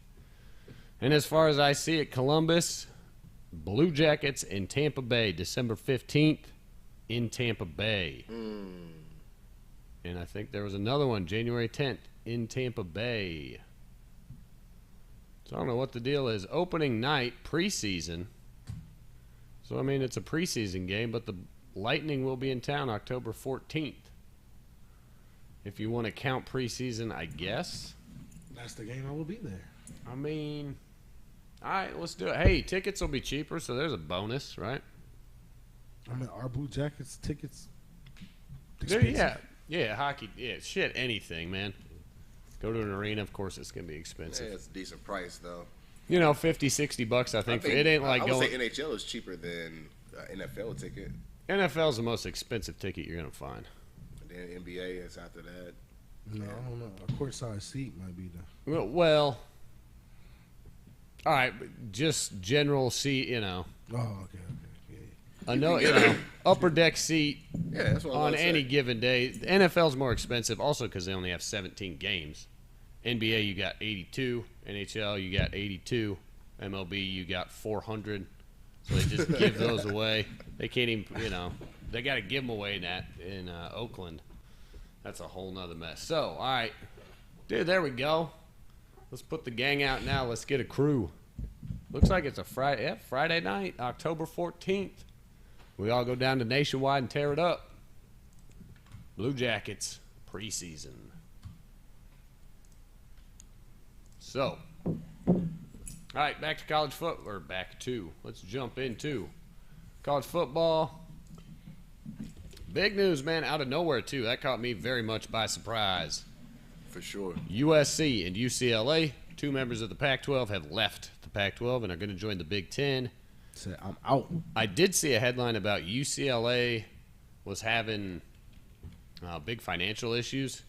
And as far as I see it, Columbus, Blue Jackets in Tampa Bay, December 15th in Tampa Bay. And I think there was another one, January 10th in Tampa Bay. So I don't know what the deal is. Opening night, preseason. So, I mean, it's a preseason game, but the Lightning will be in town October 14th. If you want to count preseason, I guess. That's the game I will be there. I mean, all right, let's do it. Hey, tickets will be cheaper, so there's a bonus, right? I mean, our Blue Jackets tickets. Yeah, hockey. Yeah, shit, anything, man. Go to an arena, of course, it's going to be expensive. Yeah, it's a decent price, though. $50, $60, I think. It ain't like I going. would say NHL is cheaper than NFL ticket. NFL's the most expensive ticket you're going to find. And then NBA is after that. No, I don't know. A courtside seat might be the. Well, all right, but just general seat, Oh, okay. I know, upper deck seat Yeah, that's what I was on gonna any say. given day. The NFL's more expensive, also because they only have 17 games. NBA, you got 82. NHL, you got 82. MLB, you got 400. So they just give those away. They can't even, they got to give them away in Oakland. That's a whole nother mess. So, all right. Dude, there we go. Let's put the gang out now. Let's get a crew. Looks like it's a Friday night, October 14th. We all go down to Nationwide and tear it up. Blue Jackets, preseason. So, all right, back to college football. Let's jump into college football. Big news, man, out of nowhere, too. That caught me very much by surprise. For sure. USC and UCLA, 2 members of the Pac-12, have left the Pac-12 and are going to join the Big Ten. Said I'm out. I did see a headline about UCLA was having big financial issues,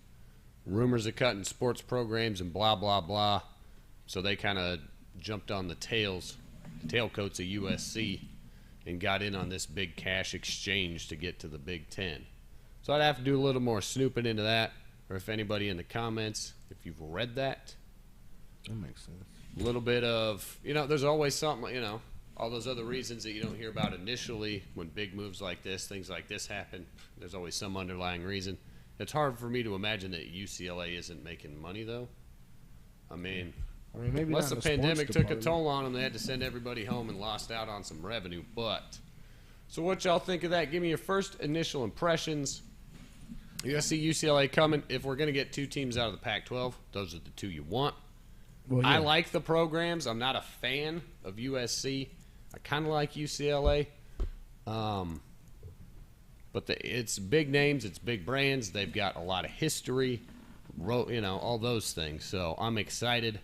rumors of cutting sports programs and blah, blah, blah. So they kind of jumped on the tailcoats of USC and got in on this big cash exchange to get to the Big Ten. So I'd have to do a little more snooping into that, or if anybody in the comments, if you've read that. That makes sense. A little bit of, there's always something, all those other reasons that you don't hear about initially when big moves like this, things like this happen. There's always some underlying reason. It's hard for me to imagine that UCLA isn't making money, though. I mean maybe unless the not in pandemic sports took a department. toll on them, they had to send everybody home and lost out on some revenue. But, so what y'all think of that? Give me your first initial impressions. USC, UCLA coming. If we're going to get 2 teams out of the Pac-12, those are the 2 you want. Well, I like the programs. I'm not a fan of USC. I kind of like UCLA. But it's big names. It's big brands. They've got a lot of history, all those things. So I'm excited.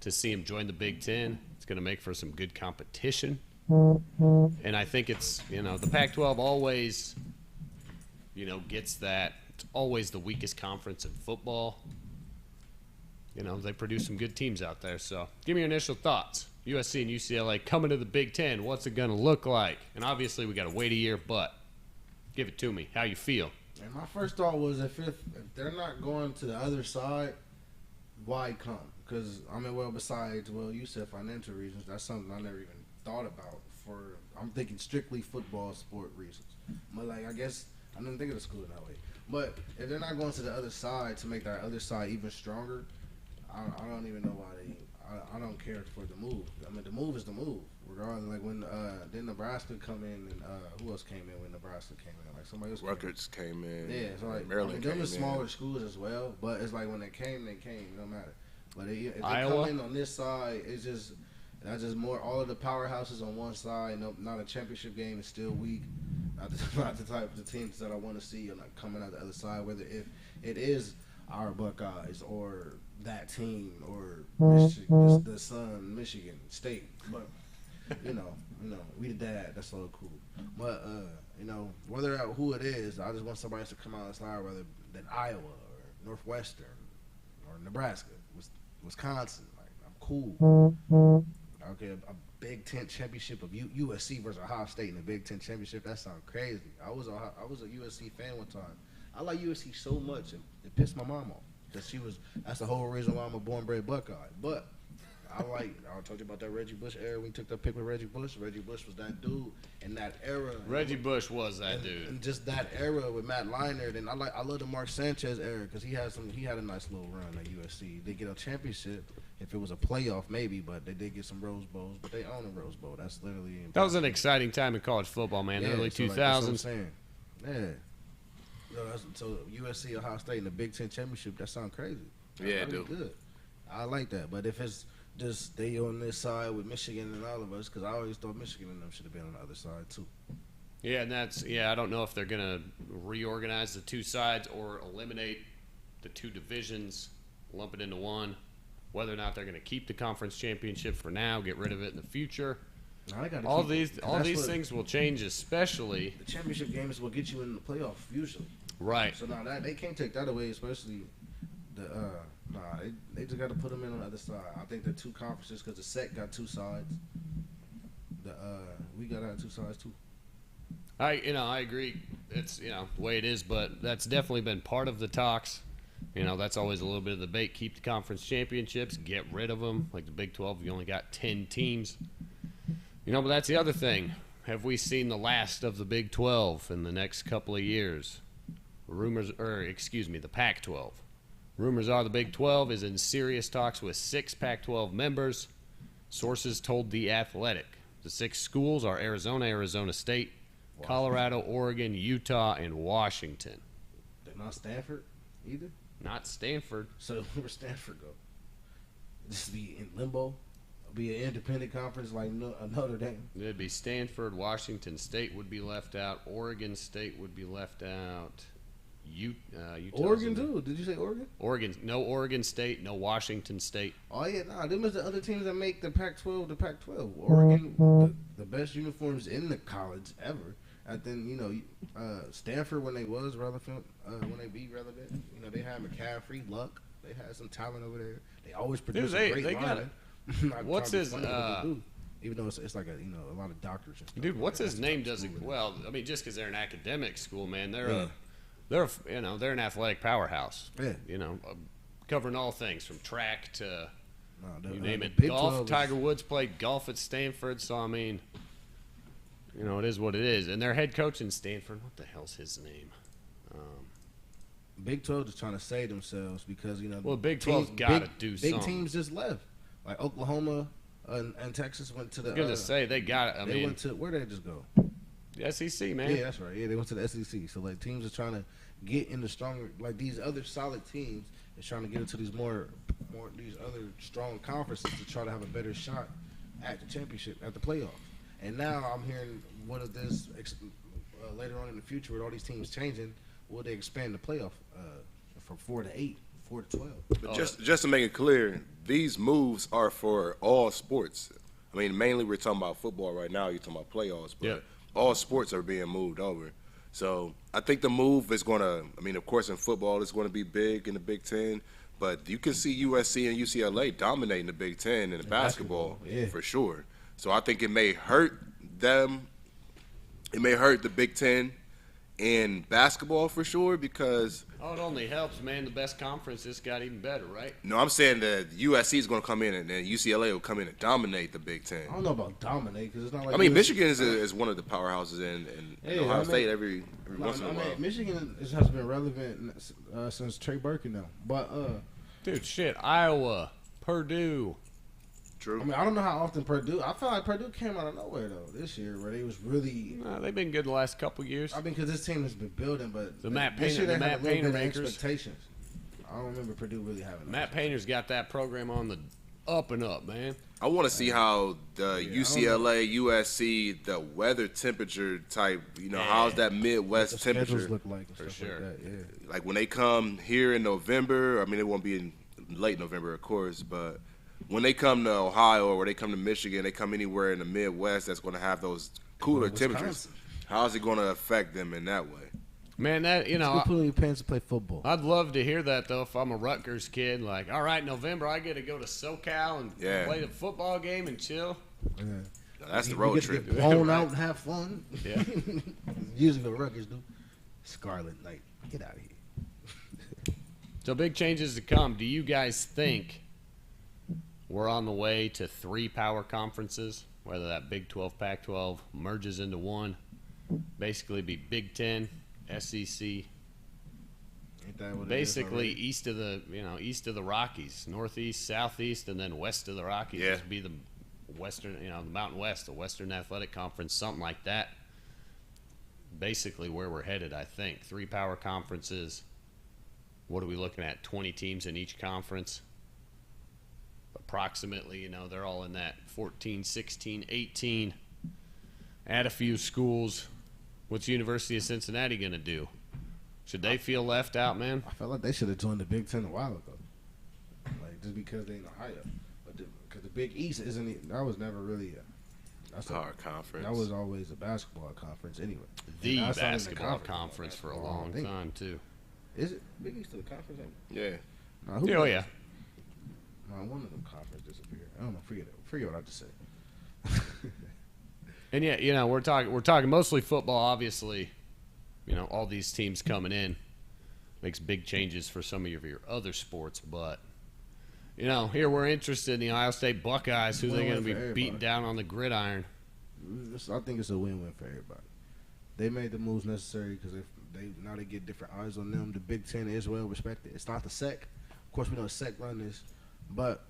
to see him join the Big Ten. It's going to make for some good competition. And I think it's, the Pac-12 always, gets that. It's always the weakest conference in football. They produce some good teams out there. So give me your initial thoughts. USC and UCLA coming to the Big Ten. What's it going to look like? And obviously we got to wait a year, but give it to me. How you feel? And my first thought was if they're not going to the other side, why come? Because besides, you said financial reasons. That's something I never even thought about. I'm thinking strictly football sport reasons. But I guess I didn't think of the school that way. But if they're not going to the other side to make that other side even stronger, I don't even know why I don't care for the move. The move is the move. Regardless, when did Nebraska come in and who else came in when Nebraska came in? Somebody else. Rutgers came in. Yeah, so Maryland came in. Them are smaller schools as well, but it's when they came. It don't matter. But if they Iowa? come in on this side, that's just more all of the powerhouses on one side. No, not a championship game. It's still weak. Not the type of teams that I want to see coming out the other side. Whether if it is our Buckeyes or that team or Michigan, the Sun, Michigan State, but we the dad. That's all cool. But whether who it is, I just want somebody else to come out the side rather than Iowa or Northwestern or Nebraska, Wisconsin. I'm cool. Okay, a Big Ten championship of USC versus Ohio State in the Big Ten championship. That sounds crazy. I was a USC fan one time. I like USC so much it pissed my mom off. That's the whole reason why I'm a born-bred Buckeye. But I told you about that Reggie Bush era. We took that pick with Reggie Bush. Reggie Bush was that dude in that era. Reggie Bush was that dude. And just that era with Matt Leinart. And I love the Mark Sanchez era because he had a nice little run at USC. They get a championship. If it was a playoff, maybe, but they did get some Rose Bowls. But they own a Rose Bowl. That's literally impossible. That was an exciting time in college football, man. Early 2000s. That's what I'm saying. Yeah. So USC, Ohio State in the Big Ten championship, that sounds crazy. Yeah, dude. Good. I like that. But if it's just they on this side with Michigan and all of us, because I always thought Michigan and them should have been on the other side too. Yeah, and I don't know if they're going to reorganize the two sides or eliminate the two divisions, lump it into one. Whether or not they're going to keep the conference championship for now, get rid of it in the future. All these things will change, especially the championship game is what gets you in the playoff usually. Right. So now they can't take that away, especially they just got to put them in on the other side. I think the two conferences because the SEC got two sides. We got to have two sides too. I agree. It's the way it is, but that's definitely been part of the talks. That's always a little bit of debate. Keep the conference championships, get rid of them. Like the Big 12, you only got 10 teams. But that's the other thing. Have we seen the last of the Big 12 in the next couple of years? The Pac-12. Rumors are the Big 12 is in serious talks with 6 Pac-12 members. Sources told The Athletic. The 6 schools are Arizona, Arizona State, Colorado, Oregon, Utah, and Washington. They're not Stanford either? Not Stanford. So where Stanford go? Just be in limbo? Be an independent conference like Notre Dame? It'd be Stanford. Washington State would be left out. Oregon State would be left out. Oregon too? Did you say Oregon? Oregon. No Oregon State. No Washington State. Oh yeah, them is the other teams that make the Pac-12 the Pac-12. Oregon, the best uniforms in the college ever. And then Stanford when they was relevant, when they be relevant, they had McCaffrey, Luck. They had some talent over there. They always produce a great lineman. What's his? Even though it's like a lot of doctors and stuff. Dude, what's his name? Doesn't well. I mean, just because they're an academic school, man, they're an athletic powerhouse. Yeah. Covering all things from track to you name it. Big Golf. Tiger Woods played golf at Stanford, so I mean. It is what it is. And their head coach in Stanford, what the hell's his name? Big 12 is trying to save themselves because, well, Big 12's got to do something. Big teams just left. Like Oklahoma and Texas went to the. I was going to say, they got it. They went to, where did they just go? The SEC, man. Yeah, that's right. Yeah, they went to the SEC. So, teams are trying to get into stronger, these other solid teams is trying to get into these more these other strong conferences to try to have a better shot at the championship, at the playoff. And now I'm hearing what is this later on in the future with all these teams changing, will they expand the playoff from 4 to 8, 4 to 12. But just to make it clear, these moves are for all sports. I mean, mainly we're talking about football right now. You're talking about playoffs, but all sports are being moved over. So I think the move is going to, I mean, of course, in football, it's going to be big in the Big Ten. But you can see USC and UCLA dominating the Big Ten in basketball for sure. So I think it may hurt them. It may hurt the Big Ten in basketball for sure because – Oh, it only helps, man. The best conference just got even better, right? No, I'm saying that USC is going to come in and then UCLA will come in and dominate the Big Ten. I don't know about dominate because it's not like. I mean, Michigan is one of the powerhouses in Ohio State every once in a while. Michigan has been relevant since Trey Burke now. But, dude, shit, Iowa, Purdue. True. I mean, I don't know how often Purdue. I feel like Purdue came out of nowhere though this year, where they was really. They've been good the last couple years. I mean, because this team has been building, but Matt this year they had a little bit of makers. Expectations. I don't remember Purdue really having. Matt Painter's got that program on the up and up, man. I want to see how the UCLA, USC, the weather temperature type. You know, how's that Midwest temperature look like for sure? Like that, like when they come here in November. I mean, it won't be in late November, of course, but. When they come to Ohio or they come to Michigan, they come anywhere in the Midwest that's going to have those cooler temperatures. How is it going to affect them in that way? Man, that Go put on your pants to play football. I'd love to hear that though. If I'm a Rutgers kid, like, all right, November, I get to go to SoCal and play the football game and chill. Yeah. No, that's the road trip. Get blown out and have fun. Yeah. Usually what Rutgers do. Scarlet Knight, get out of here. So big changes to come. Do you guys think we're on the way to 3 power conferences, whether that Big 12, Pac-12 merges into one, basically be Big 10, SEC, basically east of the Rockies, northeast, southeast, and then west of the Rockies. Yeah. Be the Western, the Mountain West, the Western Athletic Conference, something like that. Basically where we're headed, I think. 3 power conferences. What are we looking at? 20 teams in each conference. Approximately, they're all in that 14, 16, 18. Add a few schools. What's the University of Cincinnati going to do? Should they feel left out, man? I felt like they should have joined the Big Ten a while ago. Like, just because they in Ohio. But because the Big East that was never really a hard conference. That was always a basketball conference anyway. The basketball conference for a long time, too. Is it Big East to the conference? Yeah. Yeah. One of them conference disappeared. I don't know. Forget what I just said. And yeah, we're talking mostly football. Obviously, all these teams coming in makes big changes for some of your other sports. But here we're interested in the Ohio State Buckeyes. Who they're going to be beating down on the gridiron. I think it's a win-win for everybody. They made the moves necessary because now they get different eyes on them. The Big Ten is well respected. It's not the SEC. Of course, we know the SEC run this. But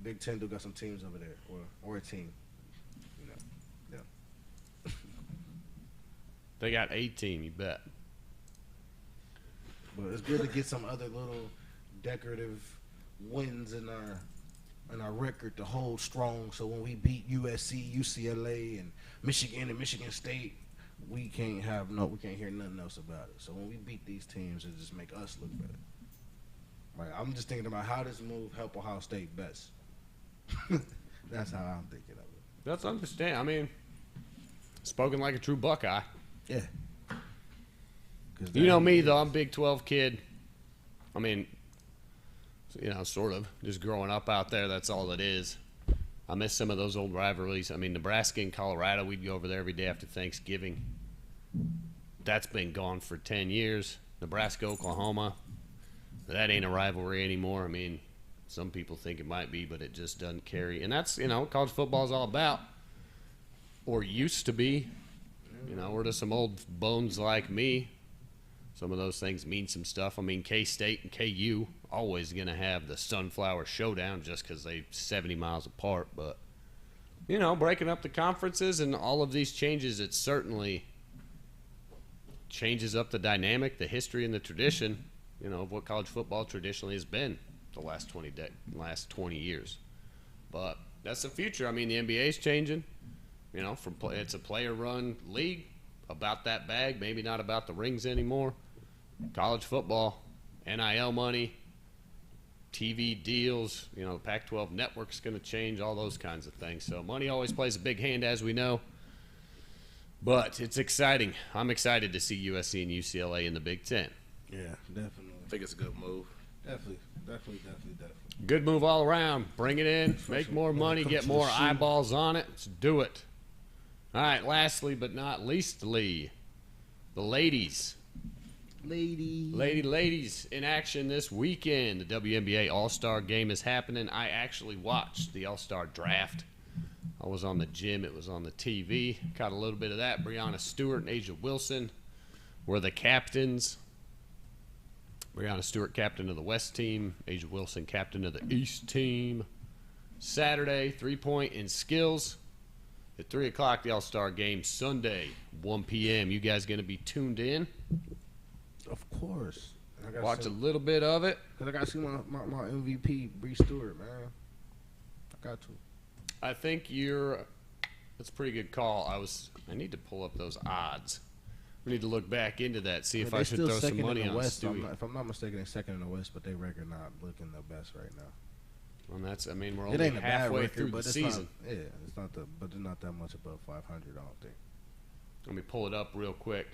Big Ten do got some teams over there, or a team. They got a team, you bet. But it's good to get some other little decorative wins in our record to hold strong. So when we beat USC, UCLA, and Michigan State, we can't hear nothing else about it. So when we beat these teams, it just make us look better. Like, I'm just thinking about how this move help Ohio State best. That's how I'm thinking of it. That's understand. I mean, spoken like a true Buckeye. Yeah. You know me, though. I'm a Big 12 kid. I mean, sort of. Just growing up out there, that's all it is. I miss some of those old rivalries. I mean, Nebraska and Colorado, we'd go over there every day after Thanksgiving. That's been gone for 10 years. Nebraska, Oklahoma. That ain't a rivalry anymore. I mean, some people think it might be, but it just doesn't carry. And that's, college football is all about, or used to be. Or to some old bones like me, some of those things mean some stuff. I mean, K-State and KU always going to have the Sunflower Showdown just because they're 70 miles apart. But, breaking up the conferences and all of these changes, it certainly changes up the dynamic, the history, and the tradition. Of what college football traditionally has been the last 20 years. But that's the future. I mean, the NBA's changing. It's a player-run league, about that bag, maybe not about the rings anymore. College football, NIL money, TV deals, you know, the Pac-12 network's going to change, all those kinds of things. So money always plays a big hand, as we know. But it's exciting. I'm excited to see USC and UCLA in the Big Ten. Yeah, definitely. I think it's a good move. Definitely. Good move all around. Bring it in, make more money, get more eyeballs on it. Let's do it. All right, lastly but not leastly, the ladies. Ladies in action this weekend. The WNBA All-Star Game is happening. I actually watched the All-Star Draft. I was on the gym. It was on the TV. Caught a little bit of that. Breanna Stewart and Asia Wilson were the captains. Breanna Stewart, captain of the West team. Asia Wilson, captain of the East team. Saturday, 3-point and skills. At 3 o'clock, the All-Star Game. Sunday, 1 p.m. You guys going to be tuned in? Of course. Watch a little bit of it. Because I got to see my MVP, Bree Stewart, man. I got to. I think that's a pretty good call. I need to pull up those odds. We need to look back into that, see if I should throw some money on Stewie. If I'm not mistaken, they're second in the West, but their record not looking the best right now. Well, we're only halfway through the season. It's not but they're not that much above 500, I don't think. Let me pull it up real quick.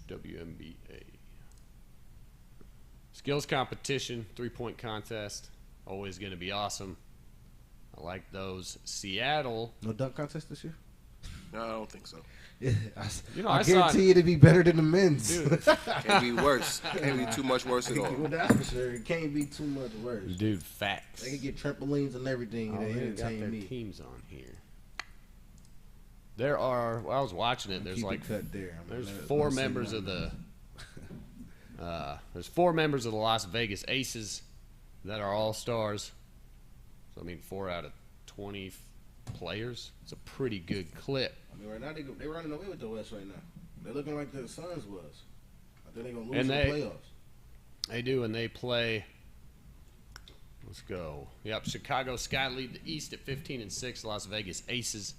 WNBA. Skills competition, 3-point contest. Always going to be awesome. I like those. Seattle. No dunk contest this year? No, I don't think so. Yeah, I guarantee it'd be better than the men's. Dude, can't be worse. Can't be too much worse at all. Well, that's for sure. It can't be too much worse. Dude, facts. They can get trampolines and everything. They entertain got their me. teams on here. There are. Well, I was watching it. There's like cut there. There's 4 members of the. There's 4 members of the Las Vegas Aces that are all stars. So I mean, 4 out of 20 players. It's a pretty good clip. I mean, right now they're running away with the West right now. They're looking like the Suns was. I think they're gonna lose in the playoffs. They do, and they play. Let's go. Yep, Chicago Sky lead the East at 15-6. Las Vegas Aces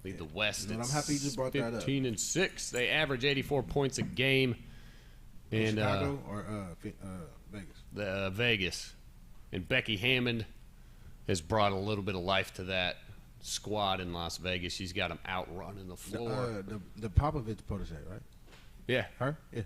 lead the West at I'm happy you just brought that up. 15-6. They average 84 points a game. And Chicago or Vegas? Vegas. And Becky Hammond has brought a little bit of life to that squad in Las Vegas. She's got them out running the floor. The Popovich protege, right? Yeah. Her? Yeah.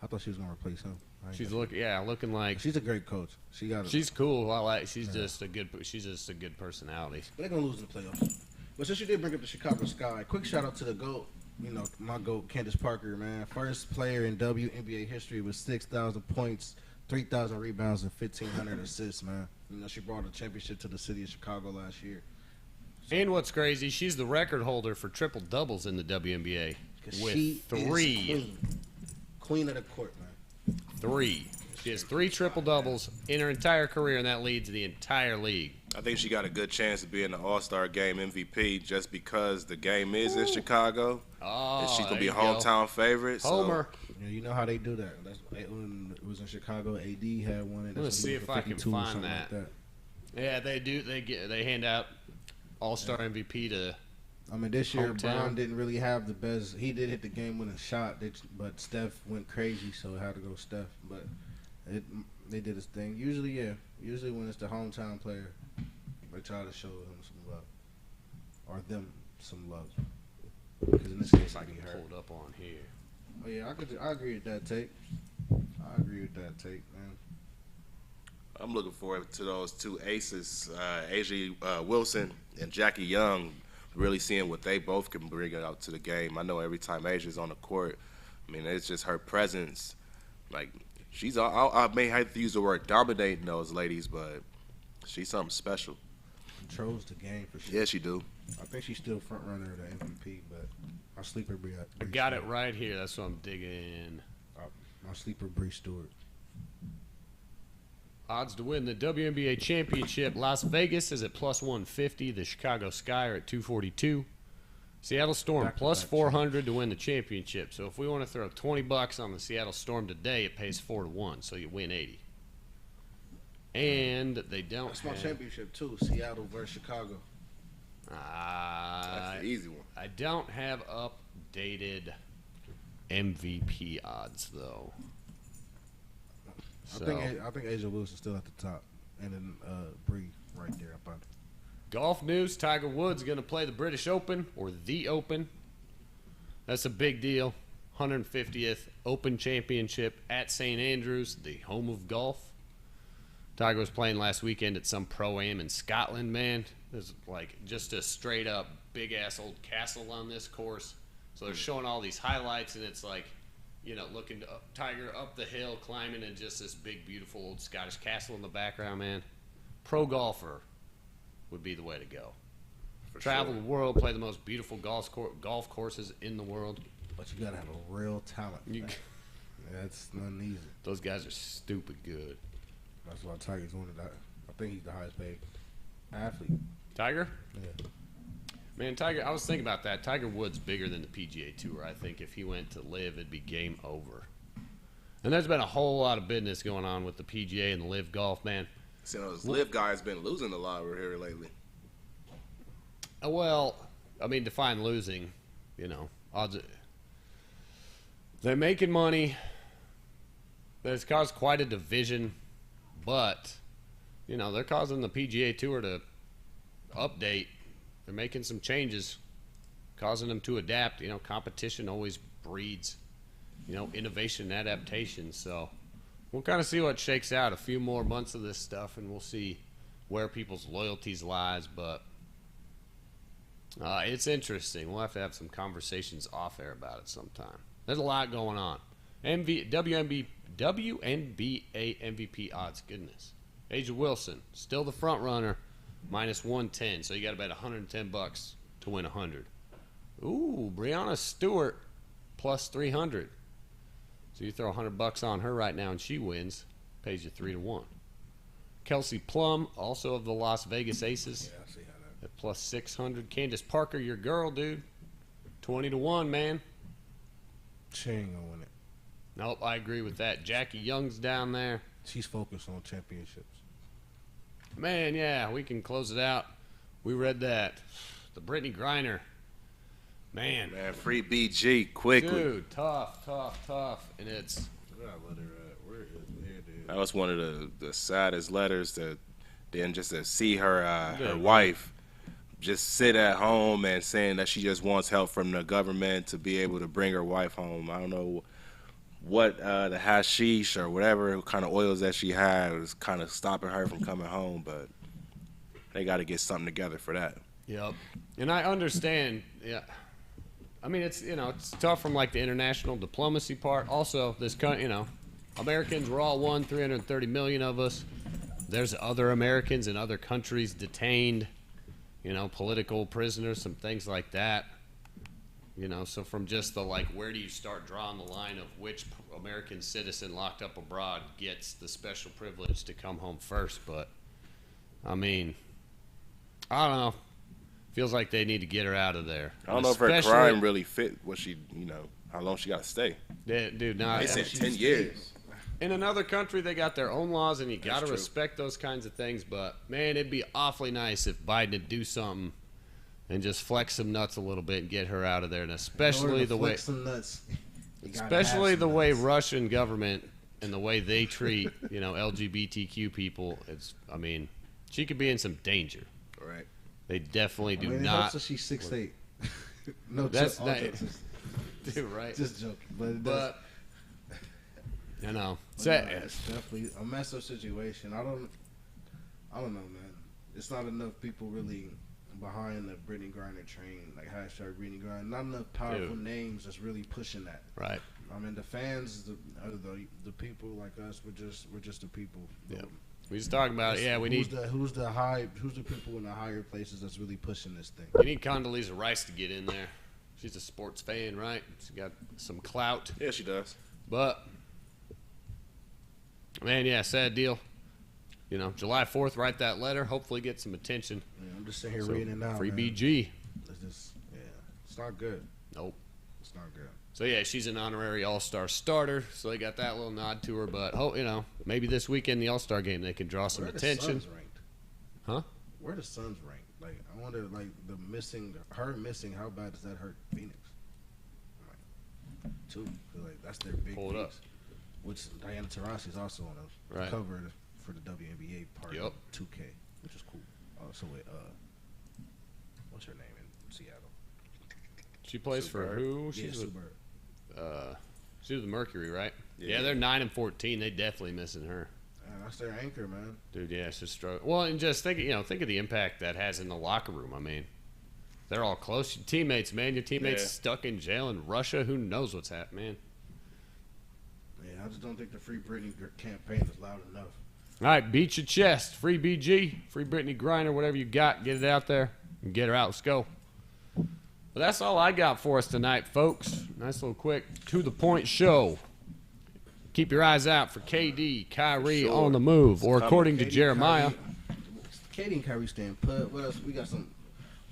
I thought she was gonna replace him. She's looking like she's a great coach. She's cool. She's just a good personality. But they're gonna lose in the playoffs. But since you did bring up the Chicago Sky, quick shout out to the GOAT. You know, my GOAT, Candace Parker, man. First player in WNBA history with 6,000 points, 3,000 rebounds, and 1,500 assists, man. You know, she brought a championship to the city of Chicago last year. And what's crazy, she's the record holder for triple doubles in the WNBA with she 3. Is queen of the court, man. 3. She has 3 triple doubles in her entire career, and that leads the entire league. I think she got a good chance of being the All-Star Game MVP just because the game is in Chicago. And she's going to be a hometown favorite. Homer. So. Yeah, you know how they do that. When it was in Chicago, AD had one. Let's see if I can find that. Yeah, they do. They hand out All-Star MVP to I mean, this year, hometown. Brown didn't really have the best. He did hit the game-winning shot, but Steph went crazy, so it had to go Steph. But they did his thing. Usually when it's the hometown player, they try to show him some love. Or them some love. Because in this case, I can pull it up on here. Oh, yeah, I agree with that take. Man. I'm looking forward to those 2 aces, Asia Wilson and Jackie Young, really seeing what they both can bring out to the game. I know every time Asia's on the court, I mean, it's just her presence. Like, I may have to use the word dominating those ladies, but she's something special. Controls the game for sure. Yeah, she do. I think she's still front runner of the MVP, but my sleeper Bree. I got it right here. That's what I'm digging in. My sleeper Bree Stewart. Odds to win the WNBA championship. Las Vegas is at plus 150. The Chicago Sky are at 242. Seattle Storm plus 400 to win the championship. So if we want to throw $20 on the Seattle Storm today, it pays 4-1, so you win 80. And they don't. That's my championship too. Seattle versus Chicago. That's the easy one. I don't have updated MVP odds though. So, I think Asia Wilson's still at the top, and then Bree right there up under. golf news: Tiger Woods going to play the British Open or the Open. That's a big deal. 150th Open Championship at St. Andrews, the home of golf. Tiger was playing last weekend at some pro-am in Scotland, man. There's like just a straight up big ass old castle on this course. So they're showing all these highlights, and it's like, you know, looking up, Tiger up the hill, climbing, and just this big, beautiful old Scottish castle in the background, man. Pro golfer would be the way to go. Travel the world, play the most beautiful golf courses in the world. But you gotta have a real talent. That's not easy. Those guys are stupid good. That's why Tiger's one of that. I think he's the highest paid athlete. Tiger? Yeah. Man, Tiger, I was thinking about that. Tiger Woods bigger than the PGA Tour. I think if he went to live, it'd be game over. And there's been a whole lot of business going on with the PGA and the live golf, man. See, those live guys been losing a lot over here lately. Well, I mean, define losing, you know. They're making money. It's caused quite a division, but, you know, they're causing the PGA Tour to update. They're making some changes, causing them to adapt. You know, competition always breeds, you know, innovation and adaptation. So we'll kind of see what shakes out. A few more months of this stuff, and we'll see where people's loyalties lies. But it's interesting. We'll have to have some conversations off air about it sometime. There's a lot going on. WNBA MVP odds. Goodness. Asia Wilson, still the front runner, minus 110. So you got to bet $110 to win 100. Ooh, Brianna Stewart, plus 300. So you throw $100 on her right now and she wins, pays you 3-1. Kelsey Plum, also of the Las Vegas Aces, Yeah, I see how that. at plus 600. Candace Parker, your girl, dude, 20-1, man. She ain't gonna win it. Nope, I agree with that. Jackie Young's down there. She's focused on championships. Man, yeah, we can close it out. We read that. The Brittany Griner. Man, Free BG quickly. dude, tough. And it's, Where I let her at? Where is it, dude? That was one of the saddest letters to see her wife just sit at home and saying that she just wants help from the government to be able to bring her wife home. I don't know what the hashish or whatever kind of oils that she had was kind of stopping her from coming home, but they got to get something together for that. yep. And I understand, yeah. I mean, it's, you know, it's tough from like the international diplomacy part. Also, this country, you know, Americans, we're all one, 330 million of us. There's other Americans in other countries detained, you know, political prisoners, some things like that. You know, so from just the, like, where do you start drawing the line of which American citizen locked up abroad gets the special privilege to come home first? But, I mean, I don't know. Feels like they need to get her out of there. I don't know if her crime really fit what she, you know, how long she got to stay. Dude, nah, They said 10 years. in another country, they got their own laws, and you got to respect those kinds of things. But, man, it'd be awfully nice if Biden would do something and just flex some nuts a little bit and get her out of there. And especially the way, Russian government and the way they treat, you know, LGBTQ people. It's, I mean, she could be in some danger. Right. They definitely do It not. helps that she's 6'8". No, That's all not, jokes. dude, right? Just joking, but it does. But you know, But no, it's definitely a messed up situation. I don't know, man. It's not enough people really behind the Brittany Griner train, like hashtag Brittany Griner. Not enough powerful names that's really pushing that. right. I mean, the fans, the people like us, we're just the people. Yeah. We just talking about it. Yeah, we need. Who's the people in the higher places that's really pushing this thing? You need Condoleezza Rice to get in there. She's a sports fan, right? She's got some clout. Yeah, she does. But, man, yeah, sad deal. You know, July 4th, write that letter. Hopefully get some attention. Yeah, I'm just sitting here reading it now. Free man. BG. It's just, it's not good. Nope. It's not good. So, yeah, she's an honorary All-Star starter. So they got that little nod to her. But, you know, maybe this weekend, the All-Star game, they can draw some attention. Where the Suns ranked? Huh? Where the Suns ranked? Like, I wonder, like, her missing, how bad does that hurt Phoenix? Like, 2. 'Cause, like, that's their big Pull it up. piece. which Diana Taurasi is also on the cover for the WNBA part of 2K, which is cool. Also with what's her name in Seattle? She plays for who? She's with she's with the Mercury, right? Yeah, they're 9-14. They definitely missing her. That's their anchor, man. Dude, yeah, it's just struggle. Well, and just think of the impact that has in the locker room. I mean, they're all close. Your teammates, man. Your teammates stuck in jail in Russia. Who knows what's happening, man? Yeah, I just don't think the Free Britney campaign is loud enough. All right, beat your chest. Free BG, free Britney Griner, whatever you got. Get it out there and get her out. Let's go. Well, that's all I got for us tonight, folks. Nice little quick, to-the-point show. Keep your eyes out for KD, Kyrie on the move, or according to Jeremiah. KD and Kyrie staying put. What else? We got some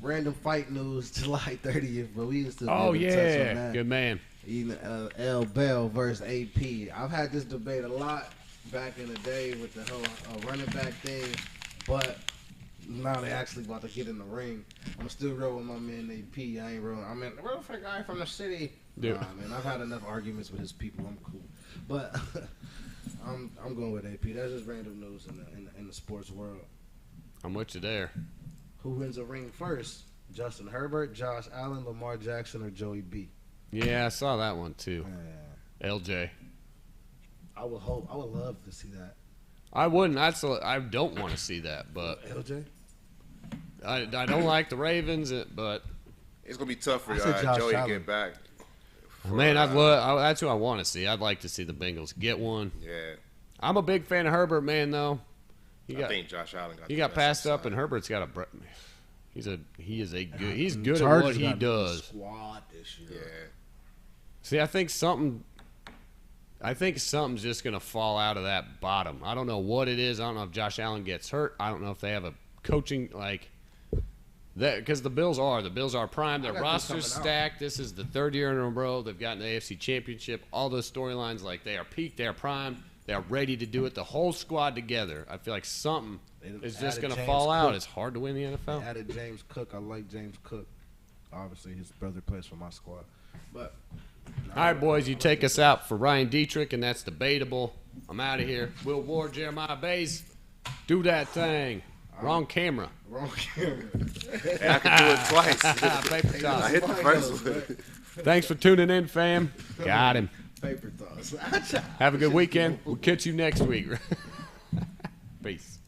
random fight news July 30th, but we can still touch on that. Good man. Even L. Bell versus AP. I've had this debate a lot back in the day with the whole running back thing, but now they actually about to get in the ring. I'm still rolling my man AP. I ain't rolling. I mean, real for a guy from the city. Yeah. Nah, man, I've had enough arguments with his people. I'm cool, but I'm going with AP. That's just random news in the sports world. I'm with you there. Who wins a ring first? Justin Herbert, Josh Allen, Lamar Jackson, or Joey B? Yeah, I saw that one too. LJ. I would love to see that. I wouldn't. I don't want to see that, but LJ. I don't like the Ravens, but it's gonna be tough for Joey to get back. Man, that's who I want to see. I'd like to see the Bengals get one. Yeah. I'm a big fan of Herbert, man. Though I think Josh Allen got passed up, and Herbert's got a. He's good at what he does. Squad this year. Yeah. See, I think something's just gonna fall out of that bottom. I don't know what it is. I don't know if Josh Allen gets hurt. I don't know if they have a coaching like that, because the Bills are prime. Their roster's stacked. This is the third year in a row they've gotten the AFC Championship. All those storylines, like they are peaked, they are prime, they are ready to do it. The whole squad together. I feel like something is just gonna fall out. It's hard to win the NFL. They added James Cook. I like James Cook. Obviously, his brother plays for my squad. But all right, boys, you take us out for Ryan Dietrich, and that's debatable. I'm out of here. Will Ward, Jeremiah Bays, do that thing. Wrong camera. Wrong camera. Hey, I can do it twice. Paper toss. I hit the first one. Thanks for tuning in, fam. Got him. Paper toss. Have a good weekend. We'll catch you next week. Peace.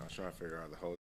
I was trying to figure out the whole